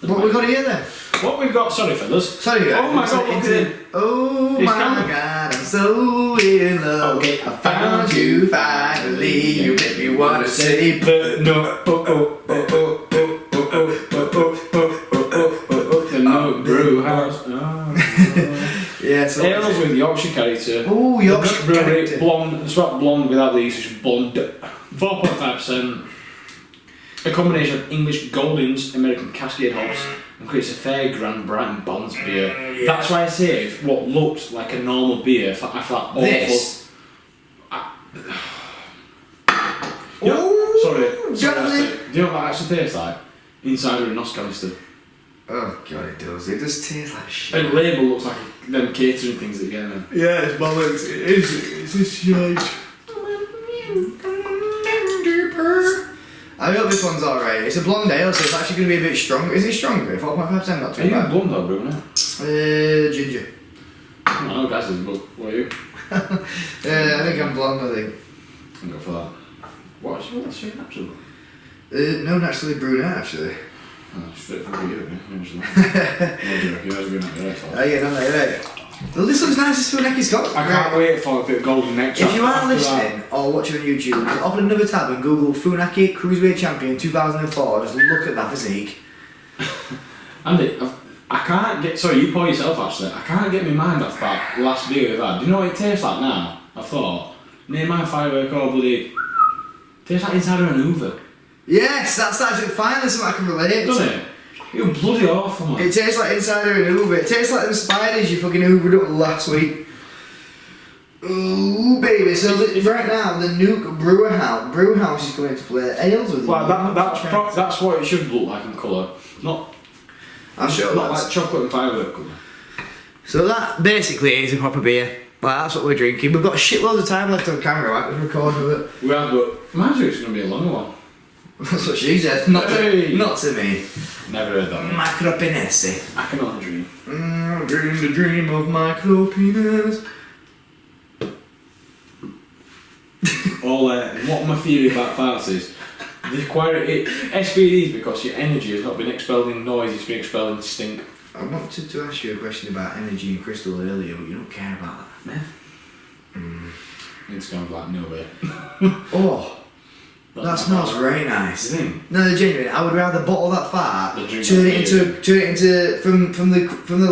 What we got here then? What we've got? Sorry, fellas. Sorry, guys. Oh my God! Look at it. Oh It's my coming. God, I'm so in love. Okay, I found you finally. You make me wanna say, but no. The no brew house. yeah. So Ales with Yorkshire character. oh, Yorkshire Brewery, character. blonde. It's not blonde without the usage of blonde. 4.5%. A combination of English Goldings, American Cascade hops, and creates a fair Grand Brighton Bonds beer. Yeah. That's why I saved what looked like a normal beer for that awful. This. Yeah, Ooh, sorry. Johnny. Do you know what that actually tastes like? Insider and Oscalister. Oh god, it does. It just tastes like shit. And label looks like them catering things that get in. Yeah, it's bollocks. It is. It's a shite. I hope this one's alright. It's a blonde ale, so it's actually going to be a bit stronger. Is it stronger? 4.5%, not Are too you bad. blonde or brunette? Ginger. I don't know, guys, but what are you? I think I'm blonde, I think. I'll go for that. What's your natural? No, naturally brunette, actually. Oh, it's fit for you, actually. Oh, yeah, no, right. Well, this looks nice as Funecki's got. I can't wait for a bit of golden neck. If you are after listening or watching on YouTube, just open another tab and Google Funaki Cruiserweight Champion 2004. Just look at that physique. Andy, I can't get. Sorry, you pour yourself actually. I can't get my mind off that last beer we've had. Do you know what it tastes like now? I thought, near my firework or bloody. Tastes like inside of an Hoover. Yes, that's actually finally something I can relate Doesn't to. it? You're bloody awful, man. It tastes like insider and Hoover. It tastes like them spiders you fucking hoovered up last week. Ooh, baby. So right now, the Nuke Brew House is coming to play ales with you. Well, that's what it should look like in colour. Not like chocolate and firework colour. So that basically is a proper beer. Well, that's what we're drinking. We've got shitloads of time left on camera, right? We're recording with it. We have, but mine's it's going to be a longer one. That's what she said. Not to me. Never heard that one. Macropinesi. I can only dream. Dream the dream of micropenis. What my theory about farts is, they require it. SBDs because your energy has not been expelled in noise, it's been expelled in stink. I wanted to ask you a question about energy and crystal earlier, but you don't care about that. It's kind of like no way. Oh, that smells very nice. You think? No, genuinely, I would rather bottle that fart, Than drink turn that it into from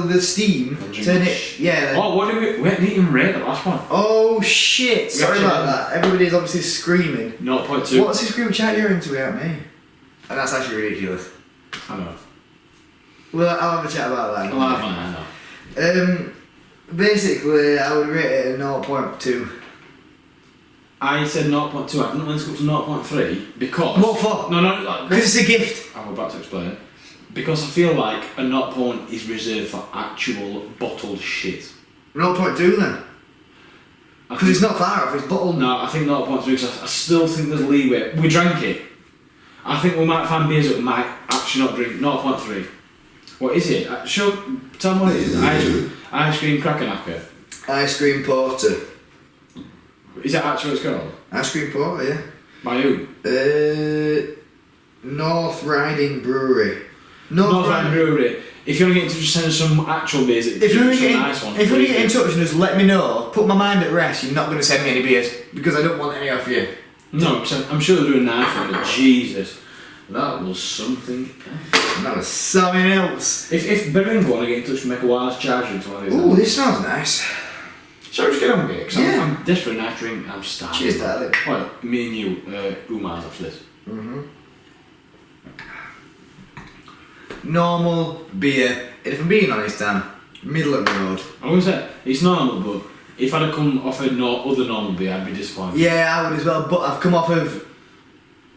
the steam, Than drink turn that it. Yeah. Oh, what did we didn't even rate the last one. Oh shit! Sorry actually about that. Everybody's obviously screaming. 0.2. What's this group chat you're into without me? And that's actually ridiculous. I know. Well, I'll have a chat about that. I know. Basically, I would rate it a 0.2. I said 0.2. I didn't want to go to 0.3 because. What for? No. Because it's a gift. I'm about to explain. Because I feel like a 0 point is reserved for actual bottled shit. 0.2 then. Because it's not far off, it's bottled. No, I think 0 points because I still think there's leeway. We drank it. I think we might find beers that we might actually not drink. 0.3. What is it? Tell me what it is. Ice cream Crackernacker. Ice cream porter. Is that actually what it's called? Ice cream porter, yeah. By who? North Riding Brewery. North Riding Brewery. If you want to get in touch, just send us some actual beers. If you want to nice ones, get in touch and just let me know, put my mind at rest, you're not going to send me any beers because I don't want any off you. No, I'm sure they're doing nice one, but Jesus, that was something. That was something else. If Bering want to get in touch and make a wireless charger into one of these. Ooh, this smells nice. Shall we just get on with it? Because Yeah. I'm desperate for a nice drink. I'm starving. Cheers, darling. Well, me and you, Umar's after this. Normal beer. If I'm being honest, Dan, middle of the road. I was gonna say it's normal, but if I'd have come off other normal beer, I'd be disappointed. Yeah, I would as well, but I've come off of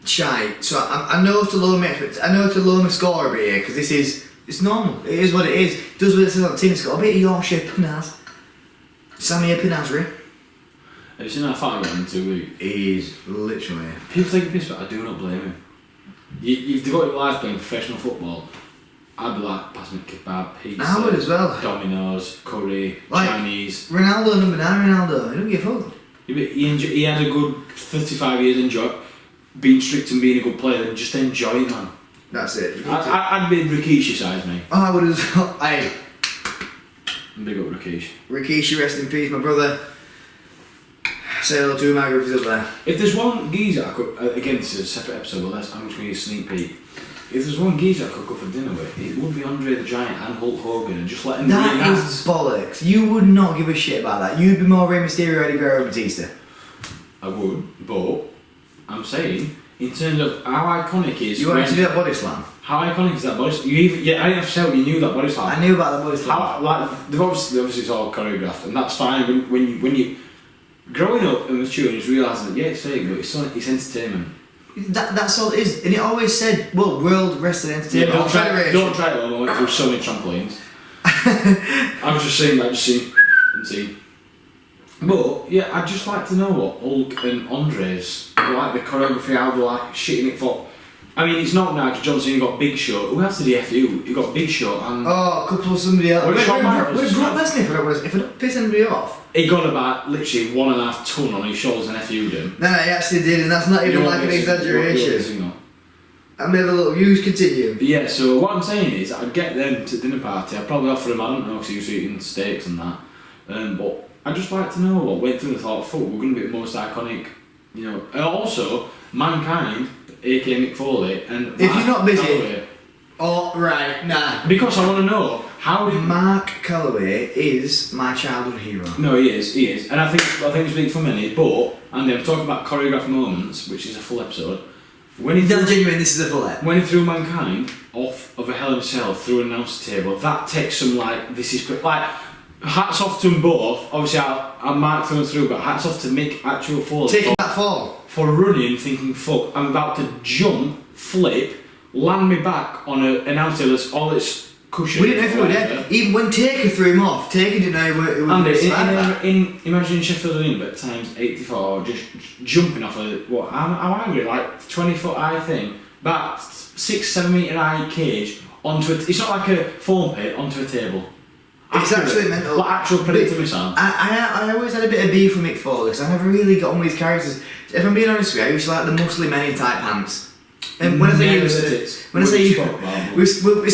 shite, so I know to lower my expectations. I know to lower my score a bit here because it's normal. It is what it is. It does what it says on the tin. It's got a bit of Yorkshire Pinaz. Sammy Pinazri. Have you seen that fight in 2 weeks? He's literally. People take a piss, but I do not blame him. You've devoted your life playing professional football. I'd be like, pass me kebab, pizza, I would as well. Domino's, curry, Like, Chinese. Ronaldo, number 9 Ronaldo. He don't give a fuck. He had a good 35 years enjoy being strict and being a good player and just enjoying that. That's it. I'd be Rikishi size, mate. Oh, I would as well. Hey, Big up Rikishi. Rikishi, rest in peace, my brother. Say hello to him, I if he's up there. If there's one geezer I could, again this is a separate episode, but I'm just going to give a sneak peek. If there's one geezer I could go for dinner with, it would be Andre the Giant and Hulk Hogan and just let him That really is bollocks. You would not give a shit about that. You'd be more Rey Mysterio, Eddie Guerrero, Batista. I would, but I'm saying, in terms of how iconic is... You wanted to do that body slam? How iconic is that body slam? I didn't have to say you knew that body slam. I knew about the body slam. Obviously it's all choreographed, and that's fine when you growing up and maturing, you realise that it's fake, but it's entertainment. That's all it is, and it always said, well, World Wrestling Entertainment Don't try Federation. it. I went through so many trampolines. I was just saying that, just see. But yeah, I'd just like to know what Hulk and Andre's like the choreography, how they're like shitting it for. I mean, it's not now because John Cena got Big Show. Who else did he FU? He got Big Show and... Oh, a couple of somebody else. Where's Shawn Michaels? Brock Lesnar, if I don't piss anybody off. He got about literally 1.5 ton on his shoulders and FU'd him. No, he actually did, and that's not even like an exaggeration. I'm gonna have a little views continue. Yeah, so what I'm saying is, I'd get them to dinner party. I'd probably offer them, I don't know, because he was eating steaks and that. But I'd just like to know what went through the thought, fuck, we're going to be the most iconic, you know. And also, Mankind, aka Mick Foley, and if you're not busy. Calloway, Oh, right, nah. because I want to know, how did... Mark Calloway is my childhood hero. No, he is. And I think it's big for many, but, and I'm talking about choreographed moments, which is a full episode. When he genuine, this is a full ep. When he threw Mankind off of a Hell in a Cell through an announce table, that takes some hats off to them both. Obviously, I marked them through, but hats off to Mick actual Foley taking that fall for running, thinking, "Fuck, I'm about to jump, flip, land me back on an announce table. That's all its cushion." We didn't know if he was dead. Even when Taker threw him off, Taker didn't know it was. Imagine Sheffield United times 84, just jumping off a how high were it? Like 20-foot high thing, about 6-7 metre high cage onto it. It's not like a foam pit onto a table. It's actually mental. Like actual Predator missile. I always had a bit of beef with Mick Foley because I never really got on with his characters. If I'm being honest with you, I used to like the muscly men in tight pants. And when I say it's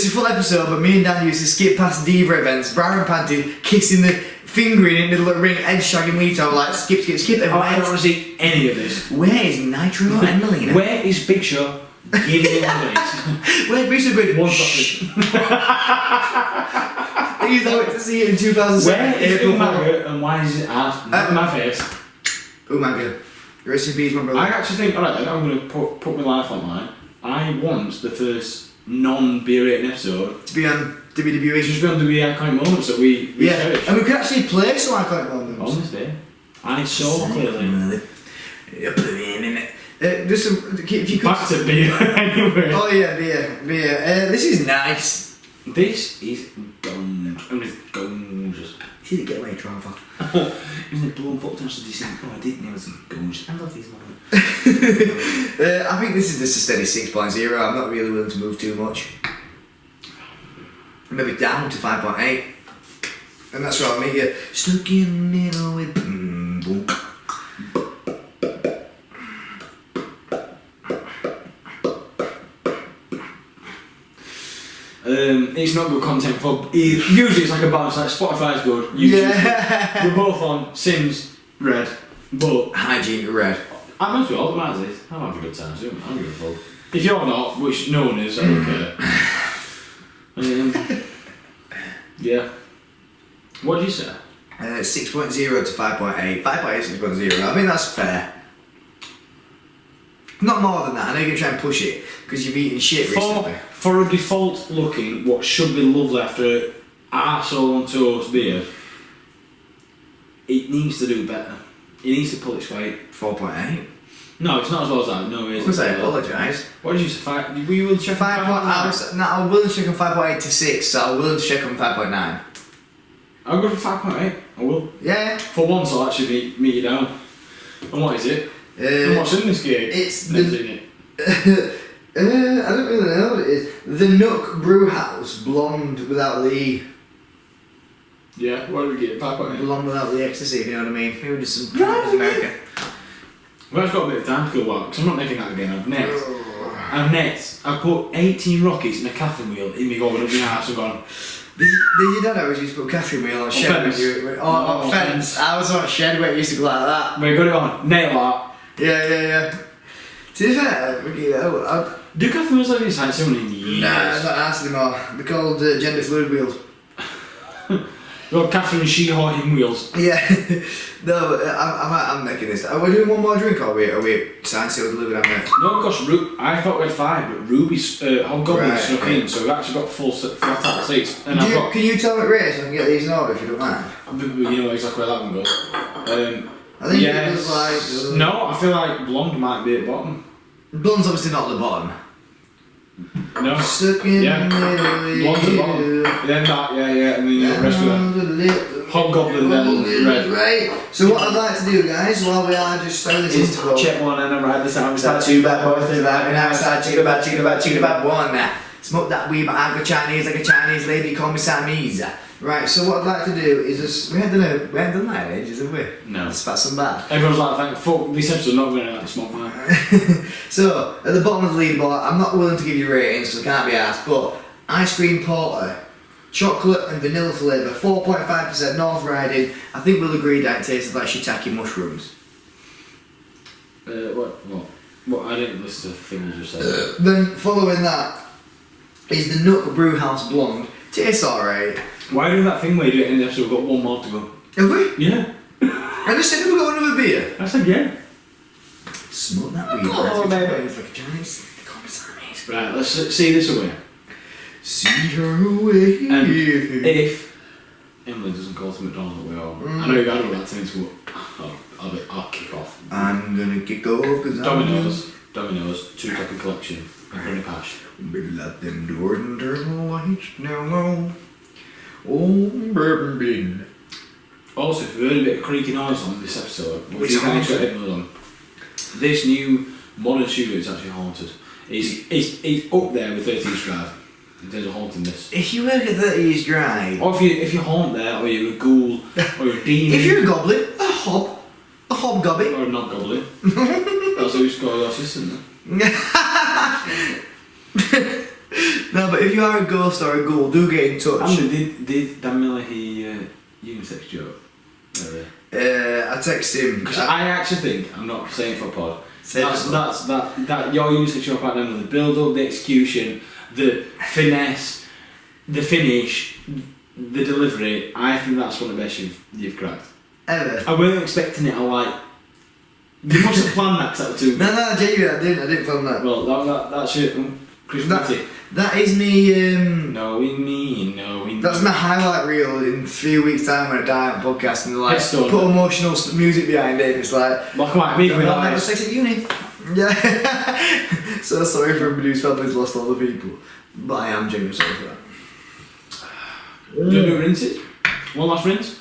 a full episode, but me and Dan used to skip past diva events, bra and panty, kissing the fingering in the middle of the ring, edge shagging Rito, like skip. I don't want to see any of this. Where is Nitro and Melina? Where is Big Show? Giving Where's Big Show going? One I used to see it in 2007. Where is Umaga and why is it at my face? Umaga. Rest in peace, my brother. I actually think, alright, I'm going to put my life online. I want the first non-beer rating episode to be on WWE. Just be on the iconic moments that we cherish. And we could actually play some iconic moments. On this day. I saw clearly. Just some, if you could. Back to beer anyway. Oh yeah, beer. This is nice. This is gorgeous. I mean, it's gorgeous. See the getaway driver. Isn't it blown foot to decent? Oh, I didn't. It was gorgeous. I love these moments. I think this is just a steady 6.0. I'm not really willing to move too much. Maybe down to 5.8. And that's where I'll meet you. Stuck in the middle with boom, boom. It's not good content for. Usually it's like a balance. Like Spotify's good. Yeah. We're both on Sims Red, but Hygiene red. I must be all that matters. I'm having a good time too. I'm gonna fuck. If you're not, which no one is, I don't care. Yeah. What did you say? 6.0 to 5.8. 5.8 to 6.0. I think that's fair. Not more than that. I know you're going to try and push it because you've eaten shit recently. For a default looking, what should be lovely after arsehole on toast beer, it needs to do better. It needs to pull its weight. 4.8. No, it's not as well as that. No, it isn't. Was I apologise? What did you say? Were you willing to check 5. I'm willing to check on 5.8 to 6, so I'm willing to check on 5.9. I'll go for 5.8. I will. Yeah. For once, I'll actually meet you down. And what is it? And what's in this game? It's Ned's in it. I don't really know what it is. The Nook Brew House, blonde without the E. Yeah, what do we get? 5.8. Blonde without the ecstasy, if you know what I mean. Maybe just some America. Well, I've got a bit of time to go out, because I'm not making that again. I've put 18 rockets in a caffeine wheel in me going up my house and gone. Did you know I was used to put caffeine wheel on shed when you on fence? I was on shed where it used to go like that. We got it on, nail art. Yeah. To be fair, do caffeine wheels have any science in years? Nah, not asked anymore. They're called gender fluid wheels. We've got Catherine and she-horting wheels. Yeah. No, I'm making this. Are we doing one more drink or are we signed, sealed, delivered, No, because I thought we had 5, but Ruby's Hobgoblin Right, snuck in, so we've actually got flat out seats. And can you tell me it race so I can get these in order if you don't mind? You know exactly where that one goes. I think it was like... No, I feel like blonde might be at the bottom. Blonde's obviously not at the bottom. No. Stuck in Yeah. the middle. Blonde's at the bottom. Then that, yeah, and then the rest of that. Hobgoblin, then red. Right. So what I'd like to do, guys, while we are just throwing this into the check one and then write this out. Start 2 bad boys, 3 bad, and I start chicken about 1. Smoke that weed, but I go Chinese like a Chinese lady, call me Siamese. Right, so what I'd like to do is just, we haven't done that in ages, have we? No. It's about some bad. Everyone's like, fuck, this episode's not going to actually smoke now. So, at the bottom of the leaderboard, I'm not willing to give you ratings, so I can't be asked, but ice cream porter, chocolate and vanilla flavour, 4.5% North Riding. I think we'll agree that it tasted like shiitake mushrooms. What? I didn't listen to the thing you just said. Then, following that, is the Nook Brew House Blonde. Tastes alright. Why do that thing where you do it in the episode? We've got one more to go. Have we? Yeah. I just said we've got another beer. I said yeah. Smoke that weed. Oh, baby. It's like a Chinese. They call me Siamese. Right, let's see this away. See her away. And if Emily doesn't call to McDonald's that way, I know you've had all that to me, so I'll kick off. I'm gonna kick off because Domino's, 2 topping collection, macaroni hash. Baby, let them doors and turn the lights down low. Oh, bourbon bean. Also, if you've heard a bit of creaky noise on this episode, Which you can haunted? get Emily on. This new modern studio is actually haunted. It's up there with 13 East Drive in terms of hauntedness. If you work at 30 East Drive, Or if you haunt there, or you're a ghoul, or you're a demon. if you're a goblin, a hobgoblin. Or a not goblin. That's who you score your assistant then. No, but if you are a ghost or a ghoul, do get in touch. Did Dan Miller unisex joke? I text him. Because I actually think, I'm not saying for a pod, Say that your unisex joke about Dan Miller, the build up, the execution, the finesse, the finish, the delivery, I think that's one of the best you've cracked. Ever. I wasn't expecting it, you must have planned that, because that was too... No, genuinely, I didn't film that. Well, that's it. Chris Matty. That is me, Knowing me. that's my highlight reel in 3 weeks' time when I die on a podcast and like Headstone. put emotional music behind it. It's like, Black and white, me with I'll never eyes. sex at uni. Yeah. So sorry for everybody whose family's lost all the people. But I am genuinely sorry for that. Do you want to do rinses? One last rinse?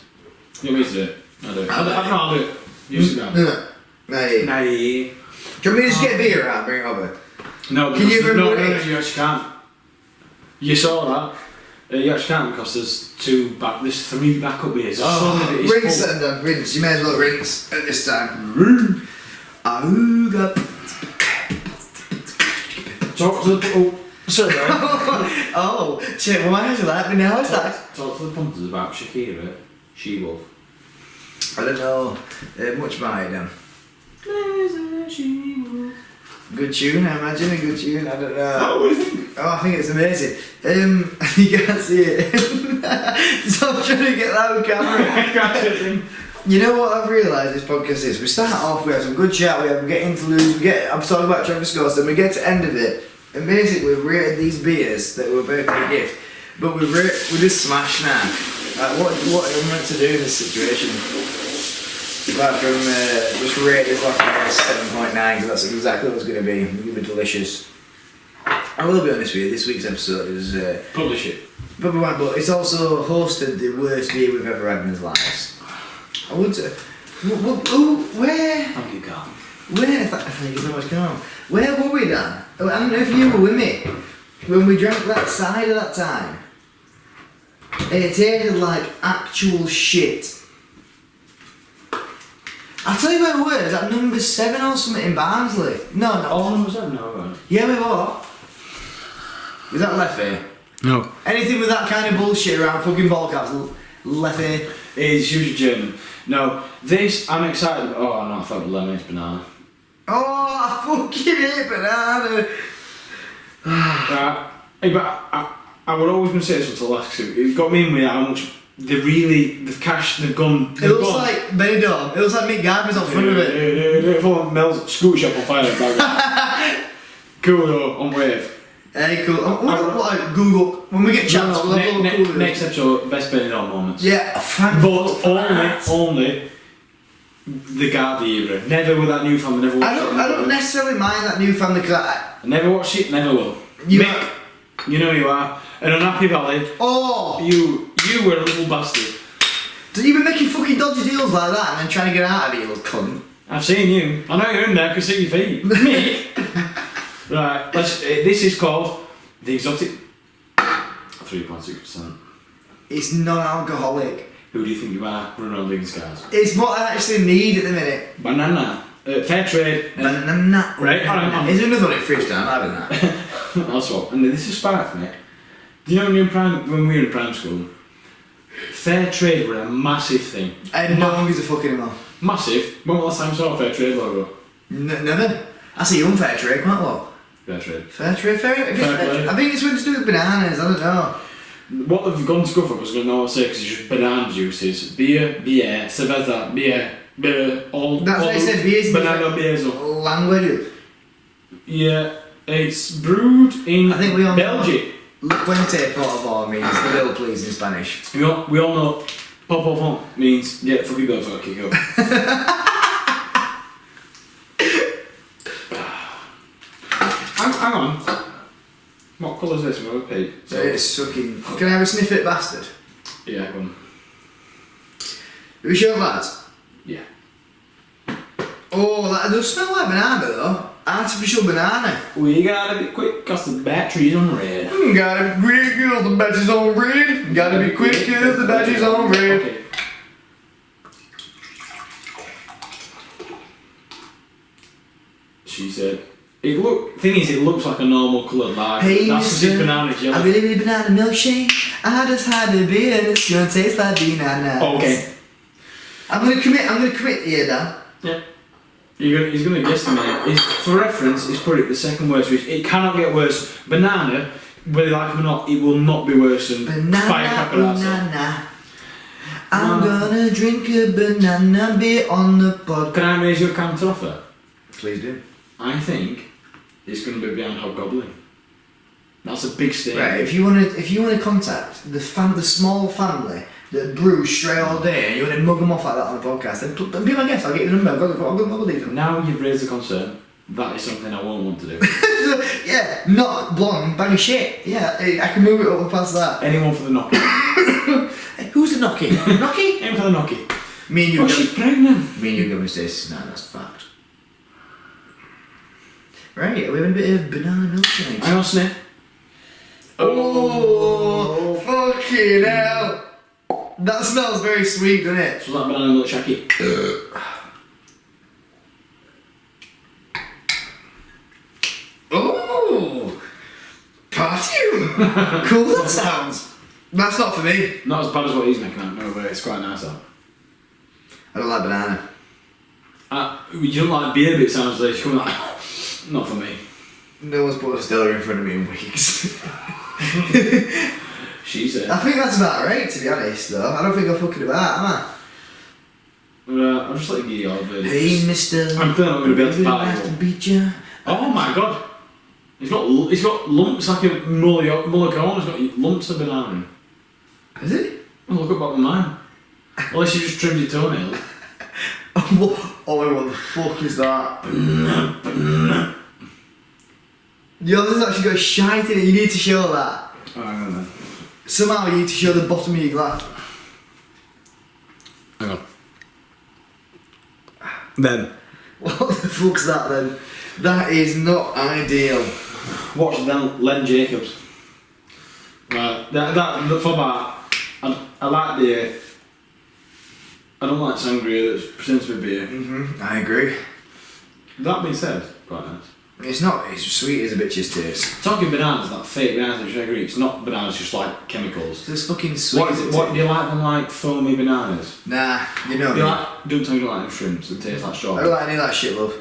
You want me to do it? I'll do it. I'll do it. You sit down. No. Nah. Do you want me to just get a beer out and bring it over? No, Can you remember no, what it no, is? you actually can't. You saw that. You actually can't because there's 3 backup beers. Rinse it and done. Rinse. You may as well rinse at this time. Auga. Talk to the sorry. Oh, shit, well, my eyes are like me now, is that? Talk to the punters about Shakira, She-Wolf. I don't know much about it then. Good tune, I imagine, a good tune, I don't know. Oh, what do you think? Oh, I think it's amazing. You can't see it. So I'm trying to get that on camera. I can't see a thing. You know what I've realised this podcast is? We start off, we have some good chat, we get interludes, I'm talking about Travis Scott, then we get to the end of it, and basically we've rated these beers that were a birthday gift, but we just smashed now. What are we meant to do in this situation? Apart from just rate this like a 7.9, because that's exactly what it's going to be. It's going to be delicious. I will be honest with you, this week's episode is... Publish it. Probably one, but it's also hosted the worst beer we've ever had in his lives. I would say. Where? Thank you, Carl. Where? Thank you so much, Carl. Where were we, Dan? I don't know if you were with me when we drank that cider that time. It tasted like actual shit. I'll tell you where we were. It was at number 7 or something in Barnsley. No. All number 7? No, right. Yeah, we were. Was that Leffy? No. Anything with that kind of bullshit around fucking ball caps, Leffy. It's usually German. No, this I'm excited about. Oh no, I thought it was lemon, it's banana. Oh, I fucking hate banana. Right. Hey, but I was always going to say this until last, because it got me in with how much they've gone. It looks like Benidorm. It looks like Mick Gardner's on front of it. Full Mel's scooter shop on fire. Cool though, on wave. Hey, cool. What Google, when we get chance, we'll have a look cool. Next episode, best Benidorm moments. Yeah, thank But only the Gardy era. Never with that new family, never watched it. I don't necessarily mind that new family, because I never watched it, never will. Mick, you know you are. And Unhappy Valley, you were a little bastard. Have you been making fucking dodgy deals like that and then trying to get out of it, you little cunt? I've seen you. I know you're in there, I can see your feet. Mick! Right, this is called The Exotic 3.6%. It's non-alcoholic. Who do you think you are, running on Lincoln Skies? It's what I actually need at the minute. Banana. Fair trade. Banana. Right, Is there another one at Fridge Time? I'm having that. I'll swap. And this is sparked, mate. Do you know when we were in primary school, fair trade were a massive thing. And no one gives a fuck anymore. Massive? When was the last time you saw a fair trade logo? Never. I see unfair trade quite a lot. Fair trade. Fair trade, I think it's something to do with bananas, I don't know. What they've gone to go for was going to know what to say, because it's just banana juices. Beer, cerveza, beer, all. That's all what I said, beers. Banana beers. Language. Yeah, it's brewed in I think we all Belgium. Puente por favor means the bill please in Spanish. We all know por favor means get the fucking bill for a kick up. Hang on. What colour is this? I'm going to pee. So it's fucking. Can I have a sniff at bastard? Yeah, go on. Are we sure, lads? Yeah. Oh, that does smell like banana though. Artificial banana. We gotta be quick cause the battery's on red. Gotta be quick cause the battery's on red. Gotta be quick cause the battery's on red. Okay. She said, it looks like a normal coloured lager. Hey, that's because it's banana jelly. I really need a banana milkshake. I just had a beer and it's gonna taste like banana. Okay. I'm gonna commit here, Dan. Yeah. He's gonna guess the minute. For reference, he's put it the second worst, which it cannot get worse. Banana, whether you like it or not, it will not be worse than Firecracker banana. I'm gonna drink a banana beer on the pod. Can I raise your counter offer? Please do. I think it's gonna be behind Hobgoblin. That's a big statement. Right, if you wanna contact the small family that brew straight all day and you want to mug them off like that on the podcast, then be my guest, I'll get your number, I'll go leave them. Now you've raised the concern, That is something I won't want to do. Yeah, not blonde, bang of shit. Yeah, I can move it up past that. Anyone for the knocky? Hey, who's the knocky? Knocky? Aim for the knocky. Me and you. Oh, she's pregnant. Me and you going to this. No, that's fact. Right, are we having a bit of banana milkshake? Hang on, sniff. Oh, fucking hell! That smells very sweet, doesn't it? So that banana milkshake. Oh, party! Cool that sounds. That's not for me. Not as bad as what he's making out, no, but it's quite nice though. I don't like banana. You don't like beer, but it sounds like it's coming like, not for me. No one's put a Stella in front of me in weeks. She said. I think that's about right, to be honest, though. I don't think I'm fucking about, am I? I'm just like you, Hey, mister. I'm clearly not going to be able to have party. to beat ya. Oh my god! He's got lumps like a mullicone. He's got lumps of banana. Is it? Oh, look at bottom mine. Unless you just trimmed your toenail. Oh, what the fuck is that? Yo, this has actually got shite in it. You need to show that. Oh, hang on then. Somehow you need to show the bottom of your glass. Hang on. Then. What the fuck's that then? That is not ideal. Watch then Len Jacobs. Right, for that, I like the. I don't like sangria that pretends to be beer. I agree. That being said, quite nice. It's not as sweet as a bitch's taste. Talking bananas, that fake bananas, which I agree, it's not bananas, just like chemicals. It's just fucking sweet. What do you like them like foamy bananas? Nah, you know Do me. you like, don't tell me you don't like them shrimps that taste like I strawberry. don't like any of that shit, love.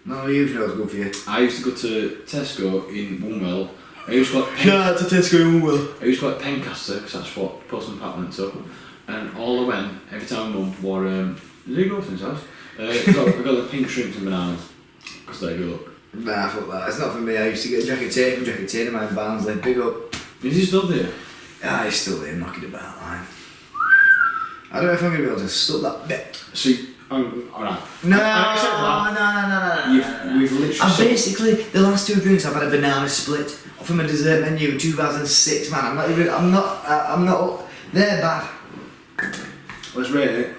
No, you know it's good for you. I used to go to Tesco in Woolwell. I used to go like Nah, to Tesco in Will. I used to go like Pencaster because that's what Postman Pat went to. And all I went, every time Mum wore, did he go to his house? I got the pink shrimps and bananas. Because they go up. Nah, fuck that. It's not for me. I used to get a jacket tape from Jacket Tape in my Barnsley. Big up. Is he still there? Ah, he's still there, knocking about line. I don't know if I'm going to be able to stop that bit. See, alright. No, I accept that. no. We've literally I've said- basically, the last two drinks I've had a banana split off of my dessert menu in 2006, man. I'm not, they're bad. Let's rate it.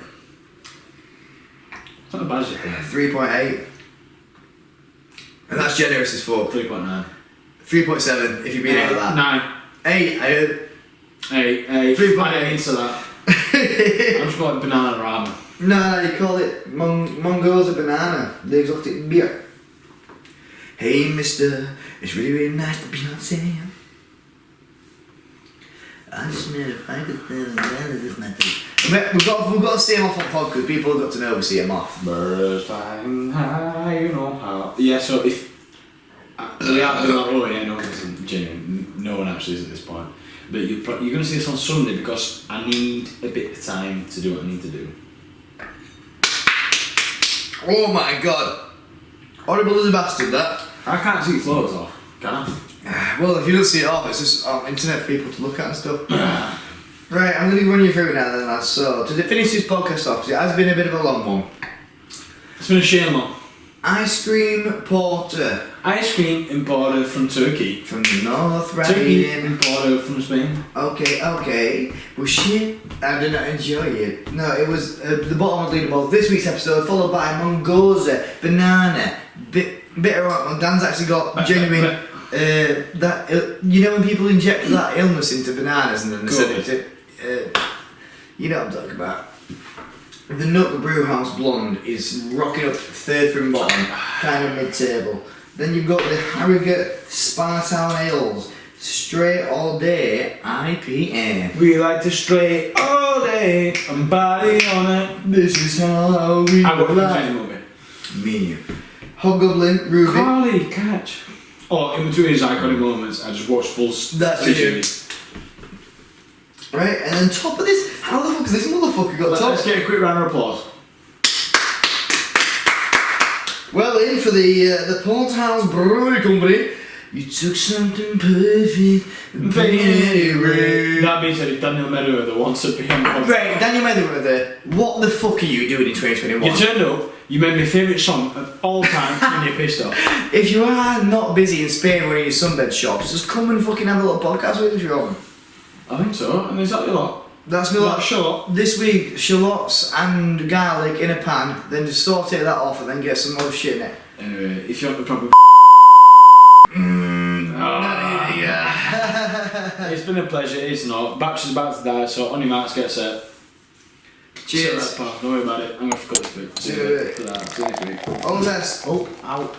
It's not as bad as you think. 3.8. And that's generous as fuck. 3.9. 3.7 if you beat it like that. 9. 8, I heard. 8. 3.8. I didn't into that. I'm just going banana ramen. No, you call it Mongoza Banana, the exotic beer. Hey, mister, it's really, really nice to be on sale. I just made a $5,000 this night. We've got to see him off on pod because people have got to know we see him off. Birds flying high, you know how. Yeah, so if. We are doing that, oh yeah, no, this isn't genuine. No one actually is at this point. But you're going to see this on Sunday because I need a bit of time to do what I need to do. Oh my god. Horrible as a bastard, that. I can't see flows off, can I? Well, if you don't see it off, it's just on internet for people to look at and stuff. Right, I'm going to run you through it now then, lads. So, to finish this podcast off, 'cause it has been a bit of a long one. It's been a shame long. Ice cream porter Ice cream imported from Turkey. from the North Turkey Riding. imported from Spain. Okay. Well, shit, I did not enjoy it. No, it was the bottom of the leaderboard. This week's episode, followed by Mongoza, banana, bitter rock. Dan's actually got genuine. You know when people inject that illness into bananas and then they send it to. You know what I'm talking about. The Nut Brewhouse Blonde is rocking up third from bottom, kind of mid-table. Then you've got the Harrogate Spartown Ales, straight all day IPA. We like to stray all day and body on it. This is how we I got like. the movie. Me and you. Hobgoblin, Ruby. Carly, catch. Oh, in between his iconic moments, I just watched full That's season. Right, and then top of this, how the fuck has this motherfucker got top? Let's get a quick round of applause. Well, in for the Porthouse Brewery Company, You took something perfect and painted it red. That being said, it's Daniel Merriweather that wants to be on the podcast. Right, Daniel Merriweather, what the fuck are you doing in 2021? You turned up, you made my favourite song of all time, and you're pissed off. If you are not busy in Spain running your sunbed shops, just come and fucking have a little podcast with us if you want. I think so, and is that a lot? That's me like shallot. this week, shallots and garlic in a pan, then just saute that off and then get some more shit in it. Anyway, if you want the proper it's been a pleasure, it's not. Batch is about to die, so on your marks, get set. Cheers. Don't worry about it, I'm going to cut this bit. See you next week. All the best. Oh, ow.